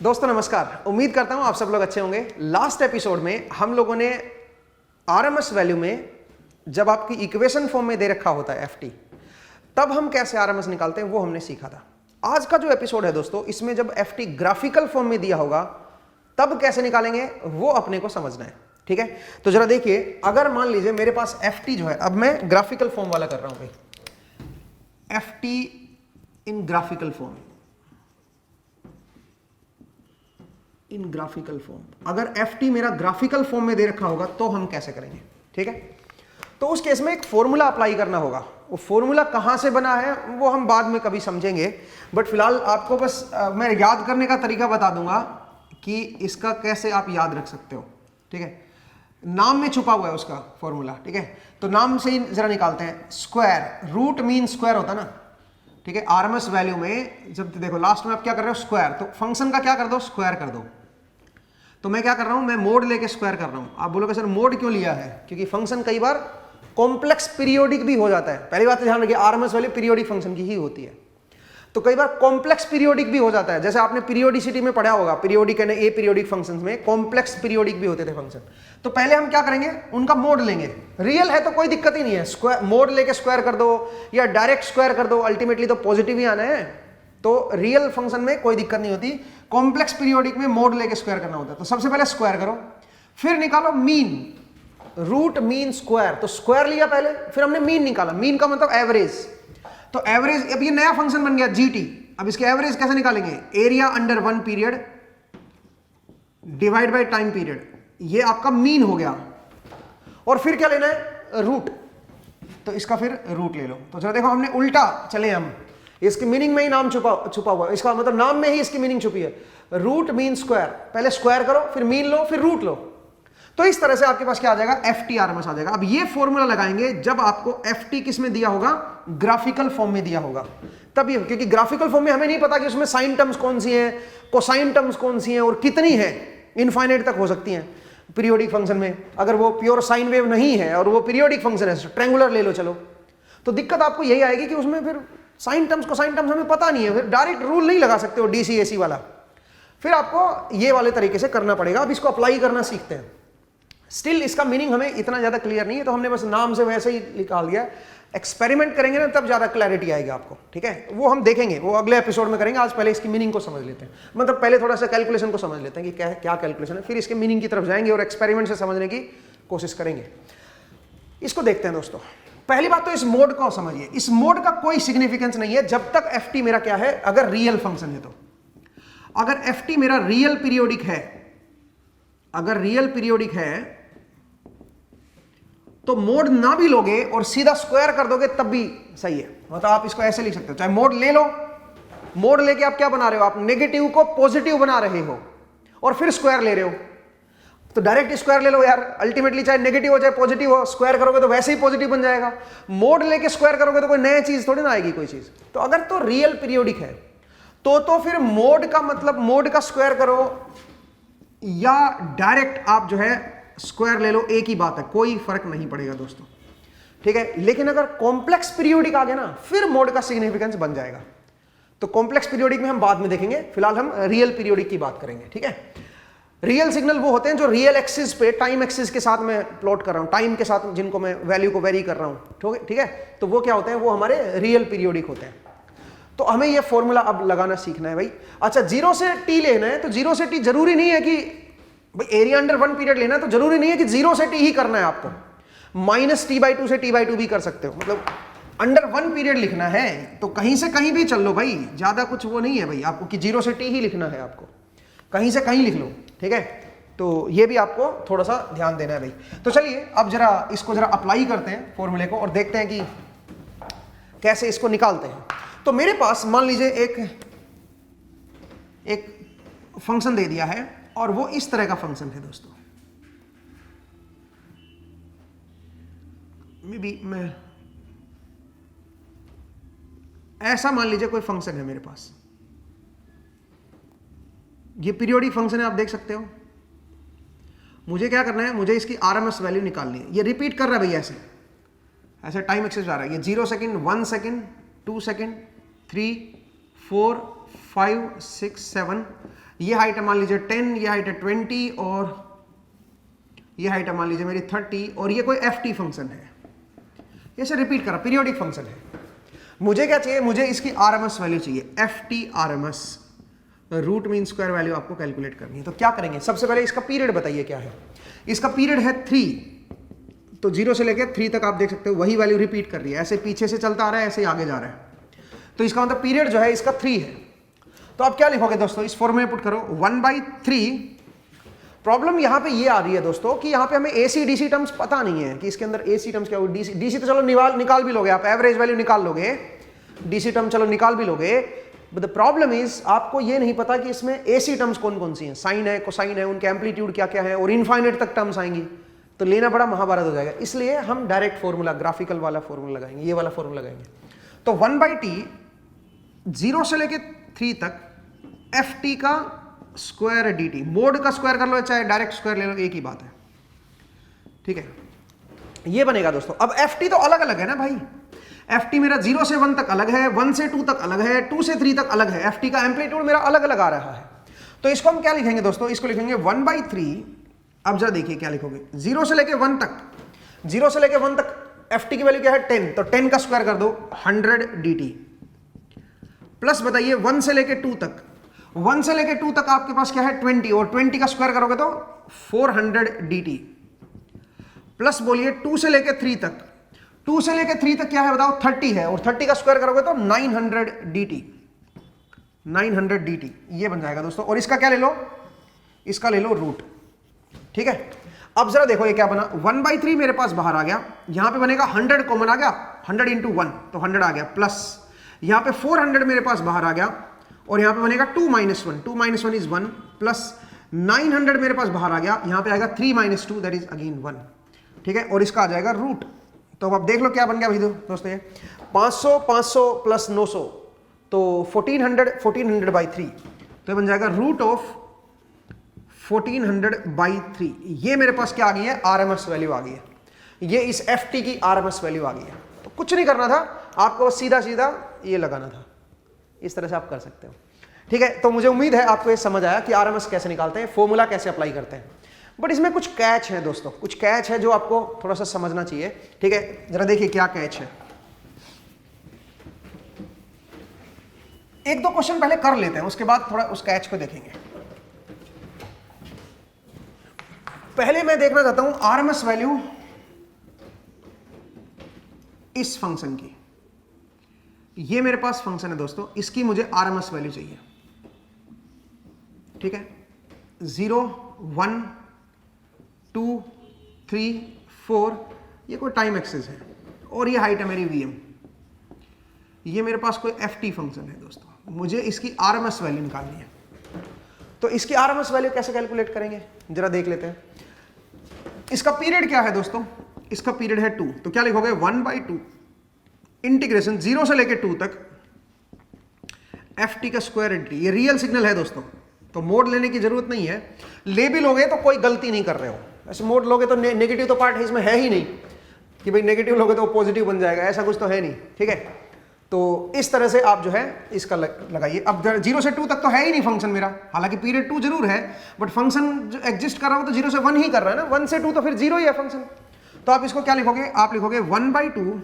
दोस्तों नमस्कार, उम्मीद करता हूं आप सब लोग अच्छे होंगे। लास्ट एपिसोड में हम लोगों ने आरएमएस वैल्यू में जब आपकी इक्वेशन फॉर्म में दे रखा होता है एफटी, तब हम कैसे आरएमएस निकालते हैं वो हमने सीखा था। आज का जो एपिसोड है दोस्तों, इसमें जब एफटी ग्राफिकल फॉर्म में दिया होगा तब कैसे निकालेंगे वो अपने को समझना है। ठीक है, तो जरा देखिए, अगर मान लीजिए मेरे पास एफटी जो है, अब मैं ग्राफिकल फॉर्म वाला कर रहा हूं भाई, एफटी इन ग्राफिकल फॉर्म, इन ग्राफिकल फॉर्म। अगर एफटी मेरा ग्राफिकल फॉर्म में दे रखा होगा तो हम कैसे करेंगे। ठीक है, तो उस केस में एक फॉर्मूला अप्लाई करना होगा। वो फॉर्मूला कहां से बना है वो हम बाद में कभी समझेंगे, बट फिलहाल आपको बस मैं याद करने का तरीका बता दूंगा कि इसका कैसे आप याद रख सकते हो। ठीक है, नाम में छुपा हुआ है उसका फॉर्मूला। ठीक है, तो नाम से ही जरा निकालते हैं। स्क्वायर, रूट मीन स्क्वायर होता ना। ठीक है, आरएमएस वैल्यू में जब देखो लास्ट में आप क्या कर रहे हो, स्क्वायर, तो फंक्शन का क्या कर दो, स्क्वायर कर दो। तो मैं क्या कर रहा हूं, मैं मोड लेके स्क्वायर कर रहा हूं। आप बोलोगे सर मोड क्यों लिया है, क्योंकि फंक्शन कई बार कॉम्प्लेक्स पीरियोडिक भी हो जाता है। पहली बात तो ध्यान रखिए, आरएमएस वैल्यू पीरियोडिक फंक्शन की ही होती है, तो कई बार कॉम्प्लेक्स पीरियोडिक भी हो जाता है। जैसे आपने पीरियोडिसिटी में पढ़ा होगा, periodic and A periodic functions में कॉम्प्लेक्स पीरियोडिक भी होते थे फंक्शन। तो पहले हम क्या करेंगे, उनका मोड लेंगे। रियल है तो कोई दिक्कत ही नहीं है, स्क्वायर मोड लेके स्क्वायर कर दो या डायरेक्ट स्क्वायर कर दो, अल्टीमेटली तो पॉजिटिव ही आना है, तो रियल फंक्शन में कोई दिक्कत नहीं होती। कॉम्प्लेक्स पीरियोडिक में मोड लेके स्क्वायर करना होता है। तो सबसे पहले स्क्वायर करो, फिर निकालो मीन, रूट मीन स्क्वायर। तो स्क्वायर लिया पहले, फिर हमने मीन निकाला। मीन का मतलब एवरेज। तो एवरेज, अब ये नया फंक्शन बन गया जीटी। अब इसके एवरेज कैसे निकालेंगे, area under one period divide by time period, ये आपका मीन हो गया। और फिर क्या लेना है, रूट, तो इसका फिर रूट ले लो। तो जरा देखो, हमने उल्टा चले हम, इसकी मीनिंग में ही नाम छुपा हुआ है, इसका मतलब नाम में ही इसकी मीनिंग छुपी है। रूट मीन स्क्वायर, पहले स्क्वायर करो, फिर मीन लो, फिर रूट लो। तो इस तरह से आपके पास क्या आ जाएगा, एफटी आरएमएस आ जाएगा। अब ये फॉर्मूला लगाएंगे जब आपको एफटी किस में दिया होगा, ग्राफिकल फॉर्म में दिया होगा तब ये, क्योंकि ग्राफिकल फॉर्म में हमें नहीं पता कि उसमें साइन टर्म्स कौन सी हैं, कोसाइन टर्म्स कौन सी हैं और कितनी है, इनफाइनाइट तक हो सकती हैं पीरियोडिक फंक्शन में। अगर वो प्योर साइन वेव नहीं है और वो पीरियोडिक फंक्शन है, ट्रायंगुलर ले लो चलो, तो दिक्कत आपको यही आएगी कि उसमें फिर साइन टर्म्स कोसाइन टर्म्स हमें पता नहीं है, फिर डायरेक्ट रूल नहीं लगा सकते हो डीसीएसी वाला, फिर आपको ये वाले तरीके से करना पड़ेगा। अब इसको अप्लाई करना सीखते हैं। स्टिल इसका मीनिंग हमें इतना ज्यादा क्लियर नहीं है, तो हमने बस नाम से वैसे ही निकाल दिया। एक्सपेरिमेंट करेंगे ना तब ज्यादा क्लैरिटी आएगी आपको। ठीक है, वो हम देखेंगे, वो अगले एपिसोड में करेंगे। आज पहले इसकी मीनिंग को समझ लेते हैं, मतलब पहले थोड़ा सा कैलकुलेशन को समझ लेते हैं कि क्या कैलकुलेशन है, फिर इसके मीनिंग की तरफ जाएंगे और एक्सपेरिमेंट से समझने की कोशिश करेंगे। इसको देखते हैं दोस्तों। पहली बात तो इस मोड को समझिए, इस मोड का कोई सिग्निफिकेंस नहीं है जब तक एफटी मेरा क्या है, अगर रियल फंक्शन है। तो अगर एफटी मेरा रियल पीरियोडिक है, अगर रियल पीरियोडिक है तो मोड ना भी लोगे और सीधा स्क्वायर कर दोगे तब भी सही है। मतलब आप इसको ऐसे लिख सकते हो, चाहे मोड ले लो, मोड लेके आप क्या बना रहे हो, आप नेगेटिव को पॉजिटिव बना रहे हो और फिर स्क्वायर ले रहे हो, तो डायरेक्ट स्क्वायर ले लो यार। अल्टीमेटली चाहे नेगेटिव हो चाहे पॉजिटिव हो, स्क्वायर करोगे तो वैसे ही पॉजिटिव बन जाएगा। मोड लेके स्क्वायर करोगे तो कोई नई चीज थोड़ी ना आएगी कोई चीज। तो अगर तो रियल पीरियोडिक है तो फिर मोड का मतलब मोड का स्क्वायर करो या डायरेक्ट आप जो है स्क्वायर ले लो, एक ही बात है, कोई फर्क नहीं पड़ेगा दोस्तों। ठीक है, लेकिन अगर कॉम्प्लेक्स पीरियोडिक आ गया ना, फिर मोड का सिग्निफिकेंस बन जाएगा। तो कॉम्प्लेक्स पीरियोडिक में हम बाद में देखेंगे, फिलहाल हम रियल पीरियोडिक की बात करेंगे। ठीक है, रियल सिग्नल वो होते हैं जो रियल एक्सिस पे, टाइम एक्सिस के साथ मैं प्लॉट कर रहा हूं, टाइम के साथ जिनको मैं वैल्यू को वेरी कर रहा हूं। ठीक है, तो वो क्या होते हैं, वो हमारे रियल पीरियोडिक होते हैं। तो हमें ये फॉर्मूला अब लगाना सीखना है भाई। अच्छा, 0 से t लेना है, तो 0 से t जरूरी नहीं है कि भाई एरिया अंडर वन पीरियड लेना है, तो जरूरी नहीं है कि 0 से t ही करना है आपको। -t/2 से t/2 भी कर सकते हो, मतलब अंडर वन पीरियड लिखना है तो कहीं से कहीं भी चल लो भाई, ज्यादा कुछ वो नहीं है भाई आपको कि 0 से t ही लिखना है, आपको कहीं से कहीं लिख लो। ठीक है, तो ये भी आपको थोड़ा सा ध्यान देना है भाई। तो चलिए अब जरा इसको जरा अप्लाई करते हैं फॉर्मूले को और देखते हैं कि कैसे इसको निकालते हैं। तो मेरे पास मान लीजिए एक फंक्शन दे दिया है और वो इस तरह का फंक्शन है दोस्तों। मैं ऐसा मान लीजिए कोई फंक्शन है मेरे पास, ये पीरियोडिक फंक्शन है, आप देख सकते हो। मुझे क्या करना है, मुझे इसकी आरएमएस वैल्यू निकालनी है। ये रिपीट कर रहा है भाई, ऐसे टाइम एक्सेस आ रहा है। ये 0 सेकेंड, 1 सेकेंड, 2 सेकेंड, 3, 4, 5, 6, 7, ये हाइट है मान लीजिए 10, ये हाइट है 20 और ये हाइट है मान लीजिए मेरी 30 और ये कोई ft फंक्शन है, ऐसे रिपीट करा, पीरियोडिक फंक्शन है। मुझे क्या चाहिए, मुझे इसकी RMS वैल्यू चाहिए, ft RMS, root mean square value आपको कैलकुलेट करनी है। तो क्या करेंगे, सबसे पहले इसका पीरियड बताइए क्या है। इसका पीरियड है 3, तो 0 से लेकर 3 तक आप देख सकते हो वही वैल्यू रिपीट कर रही है, ऐसे पीछे से चलता आ रहा है, ऐसे आगे जा रहा है। तो इसका मतलब पीरियड जो है इसका 3 है। तो आप क्या लिखोगे दोस्तों, इस फॉर्म में पुट करो 1/3। प्रॉब्लम यहां पे ये आ रही है दोस्तों कि यहां पे हमें AC DC टर्म्स पता नहीं है कि इसके अंदर AC टर्म्स क्या हो। DC तो चलो निकाल भी लोगे आप, एवरेज वैल्यू निकाल लोगे, DC टर्म चलो निकाल भी लोगे, बट द प्रॉब्लम इज आपको ये नहीं पता कि इसमें AC टर्म्स कौन कौन सी हैं, साइन है, कोसाइन है, उनके एम्पलीट्यूड क्या क्या है, और इनफाइनाइट तक टर्म्स आएंगी, तो लेना बड़ा महाभारत हो जाएगा। इसलिए हम डायरेक्ट फॉर्मूला, ग्राफिकल वाला फॉर्मूला लगाएंगे, ये वाला फॉर्मूला लगाएंगे। तो 1/t 0 से लेके 3 तक ft का स्क्वायर dt, मोड का स्क्वायर कर लो चाहे डायरेक्ट स्क्वायर ले लो, एक ही बात है, ठीक है। ये बनेगा दोस्तों। अब ft तो अलग अलग है ना भाई, ft मेरा 0 से 1 तक अलग है, 1 से 2 तक अलग है, 2 से 3 तक अलग है, ft का एम्पलीट्यूड मेरा अलग अलग आ रहा है। तो इसको हम क्या लिखेंगे दोस्तों, इसको लिखेंगे 1/3। अब जरा देखिए क्या लिखोगे, 0 से लेके 1 तक, 0 से लेके 1 तक ft की वैल्यू क्या है 10, तो 10 का स्क्वायर कर दो 100 dt, प्लस बताइए 1 से लेके 2 तक, 1 से लेके 2 तक आपके पास क्या है 20, और 20 का स्क्वायर करोगे तो 400 dt, प्लस बोलिए 2 से लेके 3 तक, 2 से लेके 3 तक क्या है बताओ 30 है, और 30 का स्क्वायर करोगे तो 900 dt, 900 dt ये बन जाएगा दोस्तों। और इसका क्या ले लो, इसका ले लो रूट, ठीक है। अब जरा देखो ये क्या बना, 1/3 मेरे पास बाहर आ गया, यहां पे बनेगा 100 कॉमन आ गया, 100 × 1 तो 100 आ गया, प्लस यहां पे 400 मेरे पास बाहर आ गया, और यहां पे बनेगा 2 - 1, 2 - 1 इज 1, प्लस 900 मेरे पास बाहर आ गया, यहां पे आएगा 3 - 2 दैट इज अगेन 1, ठीक है। और इसका आ जाएगा रूट। तो अब आप देख लो क्या बन गया भाई दोस्तों, ये 500 500 प्लस 900 तो 1400/3, तो बन जाएगा रूट ऑफ 1400/3। ये मेरे पास क्या आ गई है, RMS वैल्यू आ गई है, ये इस ft की RMS वैल्यू आ गई है। तो कुछ नहीं करना था आपको, बस सीधा सीधा ये लगाना था, इस तरह से आप कर सकते हो, ठीक है। तो मुझे उम्मीद है आपको ये समझ आया कि RMS कैसे निकालते हैं, फॉर्मूला कैसे अप्लाई करते हैं। बट इसमें कुछ कैच है दोस्तों, कुछ कैच है जो आपको थोड़ा सा समझना चाहिए, ठीक है। जरा देखिए क्या कैच है, एक दो क्वेश्चन पहले कर लेते हैं, उसके बाद थोड़ा उस कैच को देखेंगे। पहले मैं देखना चाहता हूं RMS वैल्यू इस फंक्शन की, ये मेरे पास फंक्शन है दोस्तों, इसकी मुझे RMS वैल्यू चाहिए, ठीक है। 0 1 2 3 4 ये कोई टाइम एक्सिस है, और ये हाइट है मेरी vm, ये मेरे पास कोई ft फंक्शन है दोस्तों, मुझे इसकी RMS वैल्यू निकालनी है। तो इसकी RMS वैल्यू कैसे कैलकुलेट करेंगे जरा देख लेते हैं। इसका पीरियड क्या है दोस्तों, इसका पीरियड है 2, तो क्या लिखोगे 1/2 इंटीग्रेशन 0 से लेके 2 तक ft का स्क्वायर dt। ये रियल सिग्नल है दोस्तों, तो मोड लेने की जरूरत नहीं है, ले भी लोगे तो कोई गलती नहीं कर रहे हो। ऐसे मोड लोगे तो नेगेटिव तो पार्ट है इसमें है ही नहीं कि भाई नेगेटिव लोगे तो पॉजिटिव बन जाएगा, ऐसा कुछ तो है नहीं, ठीक है। तो इस तरह से आप जो है इसका लगाइए। अब 0 से 2 तक तो है ही नहीं फंक्शन मेरा, हालांकि पीरियड 2 जरूर है, बट फंक्शन जो एग्जिस्ट कर रहा हो तो 0 से 1 ही कर रहा है ना, 1 से 2 तो फिर 0 ही है फंक्शन। तो आप इसको क्या लिखोगे, आप लिखोगे 1/2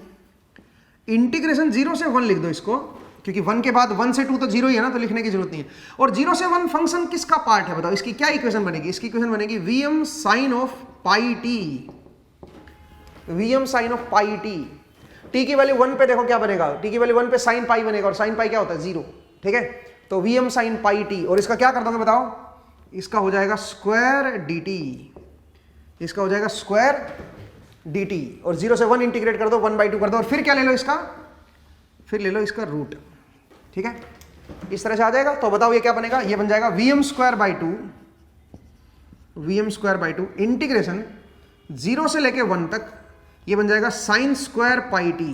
इंटीग्रेशन 0 से 1 लिख दो इसको, क्योंकि 1 के बाद 1 से 2 तो 0 ही है ना, तो लिखने की जरूरत नहीं है। और 0 से 1 फंक्शन किसका पार्ट है बताओ, इसकी क्या इक्वेशन बनेगी, इसकी इक्वेशन बनेगी Vm sin of pi t, Vm sin of pi t। t की वैल्यू 1 पे देखो क्या बनेगा, t की वैल्यू 1 पे sin पाई बनेगा, और sin पाई क्या होता है 0, ठीक है। तो Vm sin pi t, और इसका क्या कर दोगे बताओ, इसका हो जाएगा स्क्वायर dt, इसका हो जाएगा स्क्वायर dt, और 0 से 1 इंटीग्रेट कर दो, 1/2 कर दो, और फिर क्या ले लो इसका, फिर ले लो इसका रूट, ठीक है। इस तरह से आ जाएगा। तो बताओ ये क्या बनेगा, ये बन जाएगा Vm²/2, Vm²/2 इंटीग्रेशन 0 से लेके 1 तक, ये बन जाएगा sin² pi t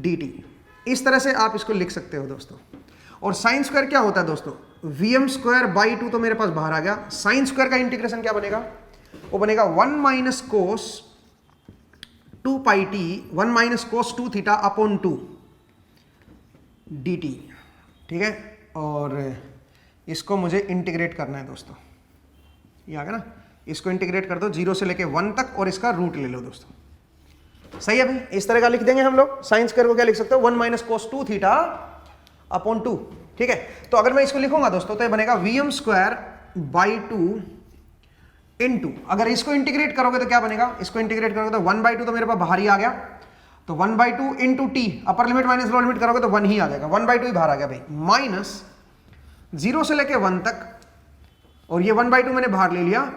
dt। इस तरह से आप इसको लिख सकते हो दोस्तों। और sin² क्या होता है दोस्तों, Vm²/2 तो मेरे पास बाहर आ गया, sin² का इंटीग्रेशन क्या बनेगा, वो बनेगा 1 - cos 2 pi t 1 - cos 2 theta upon 2 dt, ठीक है। और इसको मुझे इंटीग्रेट करना है दोस्तों, ये आ गया ना, इसको इंटीग्रेट कर दो 0 से लेके 1 तक और इसका रूट ले लो दोस्तों। सही है भाई, इस तरह का लिख देंगे हम लोग। साइन स्क्वायर को क्या लिख सकते हो, 1 माइनस कोस 2 थीटा अपॉन 2। ठीक है, तो अगर मैं इसको लिखूंगा दोस्तों तो ये बनेगा Vm स्क्वायर बाई 2 इनटू, अगर इसको इंटीग्रेट करोगे तो क्या बनेगा, इसको इंटीग्रेट करोगे तो 1/2 तो मेरे पास बाहर ही आ गया, तो 1/2 into T, upper limit minus lower limit करोगे तो 1 ही आ जाएगा, 1/2 ही बाहर आ गया भाई, माइनस 0 से लेके 1 तक, और ये 1/2 मैंने बाहर ले लिया,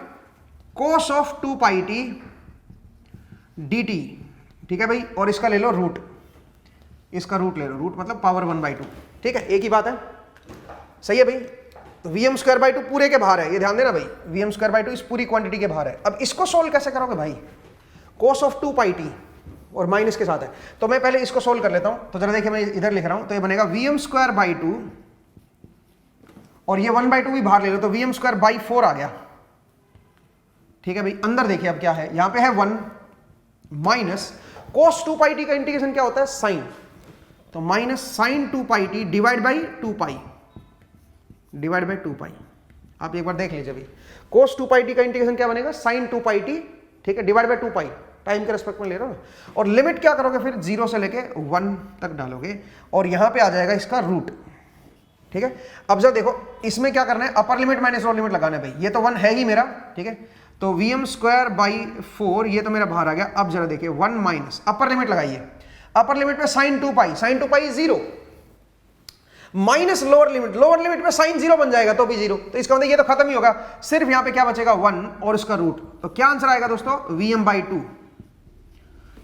cos of 2 pi T dt। ठीक है भाई, और इसका ले लो रूट, इसका रूट ले लो, रूट मतलब पावर 1/2। ठीक है, एक ही बात है। सही है भाई, तो Vm स्क्वायर बाई 2 पूरे के बाहर है, ये ध्यान देना भाई, Vm स्क्वायर बाई 2 इस पूरी क्वांटिटी के बाहर है। अब इसको सोल्व कैसे करोगे भाई, cos ऑफ 2 पाई टी और माइनस के साथ है, तो मैं पहले इसको सोल्व कर लेता हूं। तो जरा देखिए, मैं इधर लिख रहा हूं, तो ये बनेगा Vm स्क्वायर बाई 2 और ये 1/2 भी बाहर ले लो, तो Vm स्क्वायर बाई 4 आ गया। ठीक है भाई, अंदर देखिए अब क्या है, यहां पे है 1 माइनस cos 2 पाई टी का इंटीग्रेशन क्या होता है, साइन, तो minus sine 2 pi T divide by 2 pi, divide by 2 pi. आप एक बार देख लीजिए भाई, cos 2 पाई टी का इंटीग्रेशन क्या बनेगा, साइन 2 पाई टी, ठीक है, डिवाइड बाई 2 पाई, टाइम के रेस्पेक्ट में ले रहा हूं, और लिमिट क्या करोगे फिर 0 से लेके 1 तक डालोगे, और यहां पे आ जाएगा इसका रूट। ठीक है, अब जब देखो इसमें क्या करना है, upper limit minus lower limit लगाना है भाई, ये तो 1 है ही मेरा। ठीक है, तो Vm स्क्वायर बाई 4 ये तो मेरा बाहर आ गया। अब जरा देखिए 1 माइनस अपर लिमिट लगाइए, अपर लिमिट पे साइन 2 पाई, साइन 2 पाई 0, माइनस लोअर लिमिट पे साइन 0 बन जाएगा तो भी 0, तो इसका मतलब ये तो खत्म ही होगा, सिर्फ यहां पे क्या बचेगा 1 और इसका रूट। तो क्या आंसर आएगा दोस्तों, Vm बाई 2,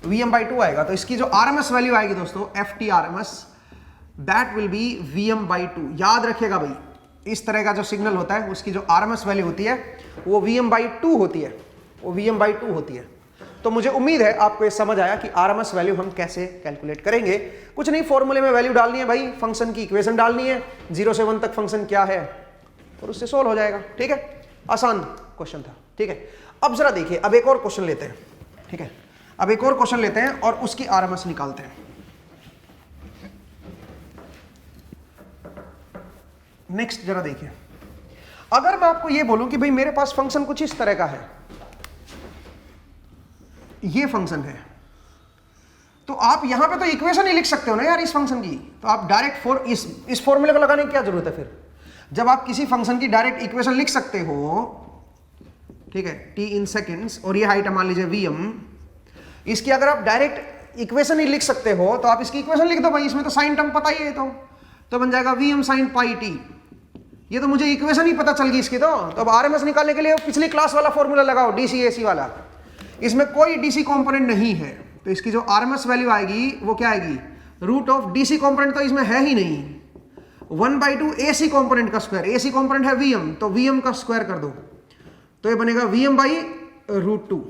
Vm बाई 2 आएगा। तो इसकी जो RMS वैल्यू आएगी दोस्तों, FT RMS, that will be Vm by 2। याद रखिएगा भाई, इस तरह का जो सिग्नल होता है उसकी जो RMS वैल्यू होती है वो Vm बाई 2 होती है, वो Vm बाई 2 होती है। तो मुझे उम्मीद है आपको ये समझ आया कि RMS वैल्यू हम कैसे कैलकुलेट करेंगे। कुछ नहीं, फॉर्मूले में वैल्यू डालनी है भाई, फंक्शन की इक्वेशन डालनी है, 0 से 1 तक फंक्शन क्या है और उससे सोल्व हो जाएगा। ठीक है, आसान क्वेश्चन था। ठीक है, अब जरा देखिए, अब एक और क्वेश्चन लेते हैं। ठीक है, अब एक और क्वेश्चन लेते हैं और उसकी RMS निकालते हैं। नेक्स्ट जरा देखिए, अगर मैं आपको ये बोलूं कि भाई मेरे पास फंक्शन कुछ इस तरह का है, ये फंक्शन है, तो आप यहां पे तो इक्वेशन ही लिख सकते हो ना यार इस फंक्शन की, तो आप डायरेक्ट इस फॉर्मूले को लगाने की क्या जरूरत है फिर, जब आप किसी फंक्शन की डायरेक्ट इक्वेशन लिख सकते हो। ठीक है, t इन सेकेंड्स, और ये हाइट मान लीजिए Vm, इसकी अगर आप डायरेक्ट इक्वेशन ही लिख सकते हो तो आप इसकी इक्वेशन लिख दो भाई, इसमें तो साइन टर्म पता ही है, तो बन जाएगा Vm साइन पाई टी। ये तो मुझे इक्वेशन ही पता चल गई इसकी, तो अब RMS निकालने के लिए पिछली क्लास वाला फॉर्मूला लगाओ, DC AC वाला, इसमें कोई DC कंपोनेंट नहीं है, तो इसकी जो RMS वैल्यू आएगी वो क्या आएगी, रूट ऑफ DC कंपोनेंट तो इसमें है ही नहीं, 1/2 AC कंपोनेंट का स्क्वायर, AC कंपोनेंट है Vm, तो Vm का स्क्वायर कर दो, तो ये बनेगा Vm by √2,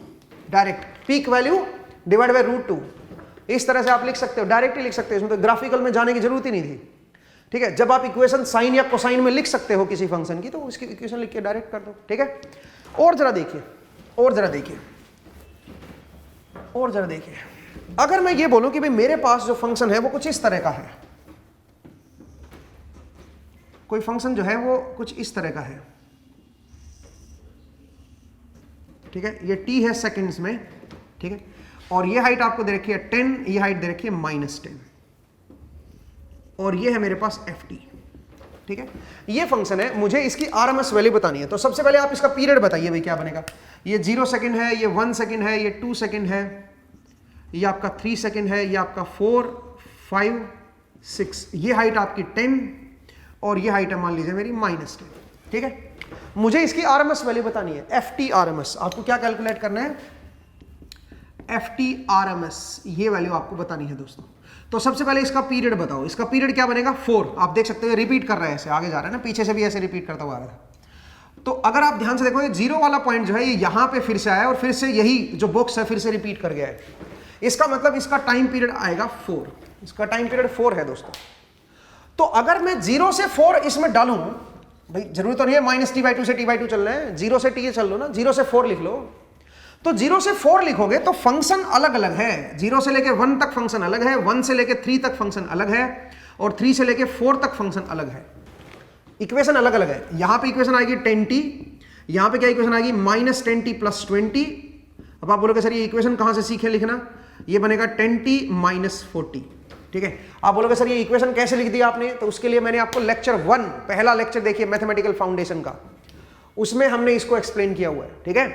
direct peak value divide by √2। इस तरह से आप लिख सकते हो, डायरेक्ट ही लिख सकते हो, इसमें तो ग्राफिकल में जाने की जरूरत ही नहीं थी। ठीक है, जब आप इक्वेशन साइन या कोसाइन में लिख सकते हो किसी फंक्शन की, तो उसकी इक्वेशन लिख के डायरेक्ट कर दो। ठीक है, और जरा देखिए, और जरा देखिए, और जरा देखिए, अगर मैं ये बोलूं कि भाई मेरे पास जो फंक्शन है वो कुछ इस तरह का है, कोई फंक्शन जो है वो कुछ इस तरह का है। ठीक है, ये t है सेकंड्स में। ठीक है, और ये हाइट आपको दे रखी है 10, ये हाइट दे रखी है -10, और ये है मेरे पास ft। ठीक है, ये फंक्शन है, मुझे इसकी RMS वैल्यू बतानी है। तो सबसे पहले आप इसका पीरियड बताइए भाई क्या बनेगा। ये 0 सेकंड है, ये 1 सेकंड है, ये 2 सेकंड है, ये आपका 3 सेकंड है, ये आपका 4, 5, 6, ये हाइट आपकी 10 और ये हाइट है मान लीजिए मेरी -10। ठीक है, मुझे इसकी RMS वैल्यू बतानी है, FT RMS। आपको क्या कैलकुलेट करना है, FT RMS, ये वैल्यू आपको बतानी है दोस्तों। तो सबसे पहले इसका पीरियड बताओ, इसका पीरियड क्या बनेगा 4। आप देख सकते हो रिपीट कर रहा है, ऐसे आगे जा रहा है ना, पीछे से भी ऐसे रिपीट करता हुआ आ रहा है। तो अगर आप ध्यान से देखो, ये 0 वाला पॉइंट जो है ये यहां पे फिर से आया और फिर से यही जो बॉक्स है फिर से रिपीट कर गया है, इसका मतलब इसका टाइम पीरियड आएगा 4, इसका टाइम पीरियड 4 है दोस्तों। तो अगर मैं 0 से 4 इसमें डालूं, भाई जरूरी तो नहीं है -t/2 से t/2 चलना है, 0 से t चल लो ना, 0 से 4 लिख लो। तो 0 से 4 लिखोगे तो फंक्शन अलग अलग है, 0 से लेके 1 तक फंक्शन अलग है, 1 से लेके 3 तक फंक्शन अलग है, और 3 से लेके 4 तक फंक्शन अलग है। इक्वेशन अलग अलग है। यहां पे इक्वेशन आएगी 10t, यहां पे क्या इक्वेशन आएगी -10t + 20। अब आप बोलोगे सर ये इक्वेशन कहां से सीखे लिखना, ये बनेगा 10t - 40। ठीक है, आप बोलोगे सर ये इक्वेशन कैसे लिख दिया आपने, तो उसके लिए मैंने आपको लेक्चर 1, पहला लेक्चर देखिए मैथमेटिकल फाउंडेशन का, उसमें हमने इसको एक्सप्लेन किया हुआ है। ठीक है,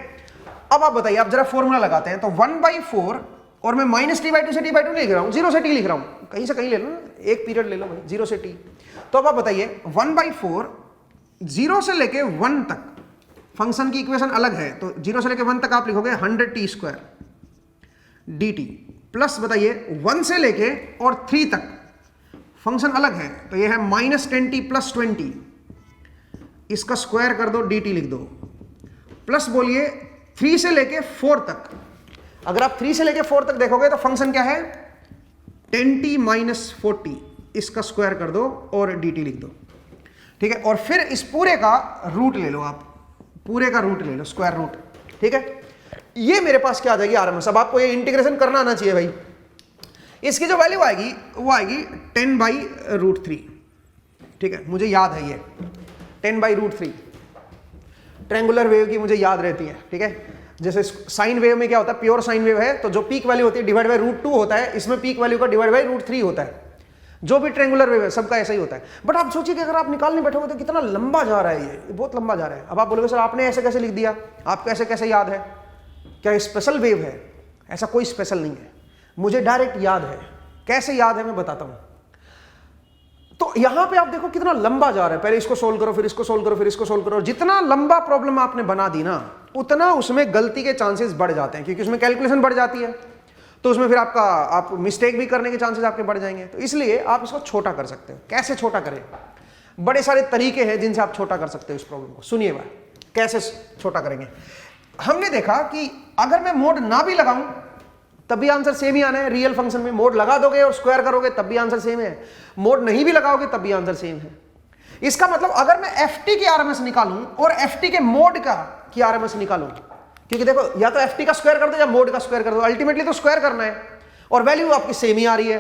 अब आप बताइए, आप जरा फॉर्मूला लगाते हैं तो 1/4, और मैं -t/2 से t/2 नहीं लिख रहा हूं, 0 से t लिख रहा हूं, कहीं से कहीं ले लो ना, एक पीरियड ले लो भाई, 0 से t। तो अब आप बताइए 1/4 0 से लेके 1 तक, फंक्शन की इक्वेशन अलग है, तो 0 से लेके 1 तक आप लिखोगे 100t² dt, प्लस बताइए 1 से लेके और 3 तक फंक्शन अलग है, तो ये है -10t + 20, इसका स्क्वायर कर दो, dt लिख दो, प्लस बोलिए 3 से लेके 4 तक, अगर आप 3 से लेके 4 तक देखोगे तो फंक्शन क्या है 10t - 40, इसका स्क्वायर कर दो और dt लिख दो। ठीक है, और फिर इस पूरे का रूट ले लो, आप पूरे का रूट ले लो, स्क्वायर रूट। ठीक है, ये मेरे पास क्या आ जाएगी आरएमएस। अब आपको ये इंटीग्रेशन करना आना चाहिए भाई। इसकी जो वैल्यू आएगी वो आएगी 10/√3। ठीक है, मुझे याद है ये 10/√3 ट्रायंगुलर वेव की मुझे याद रहती है। ठीक है, जैसे साइन वेव में क्या होता है, प्योर साइन वेव है तो जो पीक वैल्यू होती है डिवाइड बाय √2 होता है, इसमें पीक वैल्यू का डिवाइड बाय √3 होता है। जो भी ट्रायंगुलर वेव है सबका ऐसा ही होता है। बट आप सोचिए कि अगर आप निकालने बैठोगे तो कितना लंबा जा रहा है, ये बहुत लंबा जा रहा है। अब आप बोलोगे सर आपने ऐसे कैसे लिख दिया, आपको ऐसे कैसे याद है, क्या स्पेशल वेव है? ऐसा कोई स्पेशल नहीं है, मुझे डायरेक्ट याद है। कैसे याद है मैं बताता हूं। तो यहां पे आप देखो कितना लंबा जा रहा है, पहले इसको सोल्व करो, फिर इसको सोल्व करो, फिर इसको सोल्व करो। जितना लंबा प्रॉब्लम आपने बना दी ना, उतना उसमें गलती के चांसेस बढ़ जाते हैं, क्योंकि उसमें कैलकुलेशन बढ़ जाती है, तो उसमें फिर आप मिस्टेक भी करने के चांसेस आपके बढ़ जाएंगे। तो इसलिए आप इसको छोटा कर सकते हो। कैसे छोटा करें? बड़े सारे तरीके हैं जिनसे आप छोटा कर सकते हो इस प्रॉब्लम को। सुनिए बात, कैसे छोटा करेंगे। हमने देखा कि अगर मैं मोड ना भी लगाऊं तब भी आंसर सेम ही आना है। रियल फंक्शन में मोड लगा दोगे और स्क्वायर करोगे तब भी आंसर सेम है, मोड नहीं भी लगाओगे तब भी आंसर सेम है। इसका मतलब अगर मैं ft की आरएमएस निकालूं और ft के मोड की आरएमएस निकालूं, क्योंकि देखो या तो ft का स्क्वायर कर दो या मोड का स्क्वायर कर दो, अल्टीमेटली तो स्क्वायर करना है और वैल्यू आपकी सेम ही आ रही है।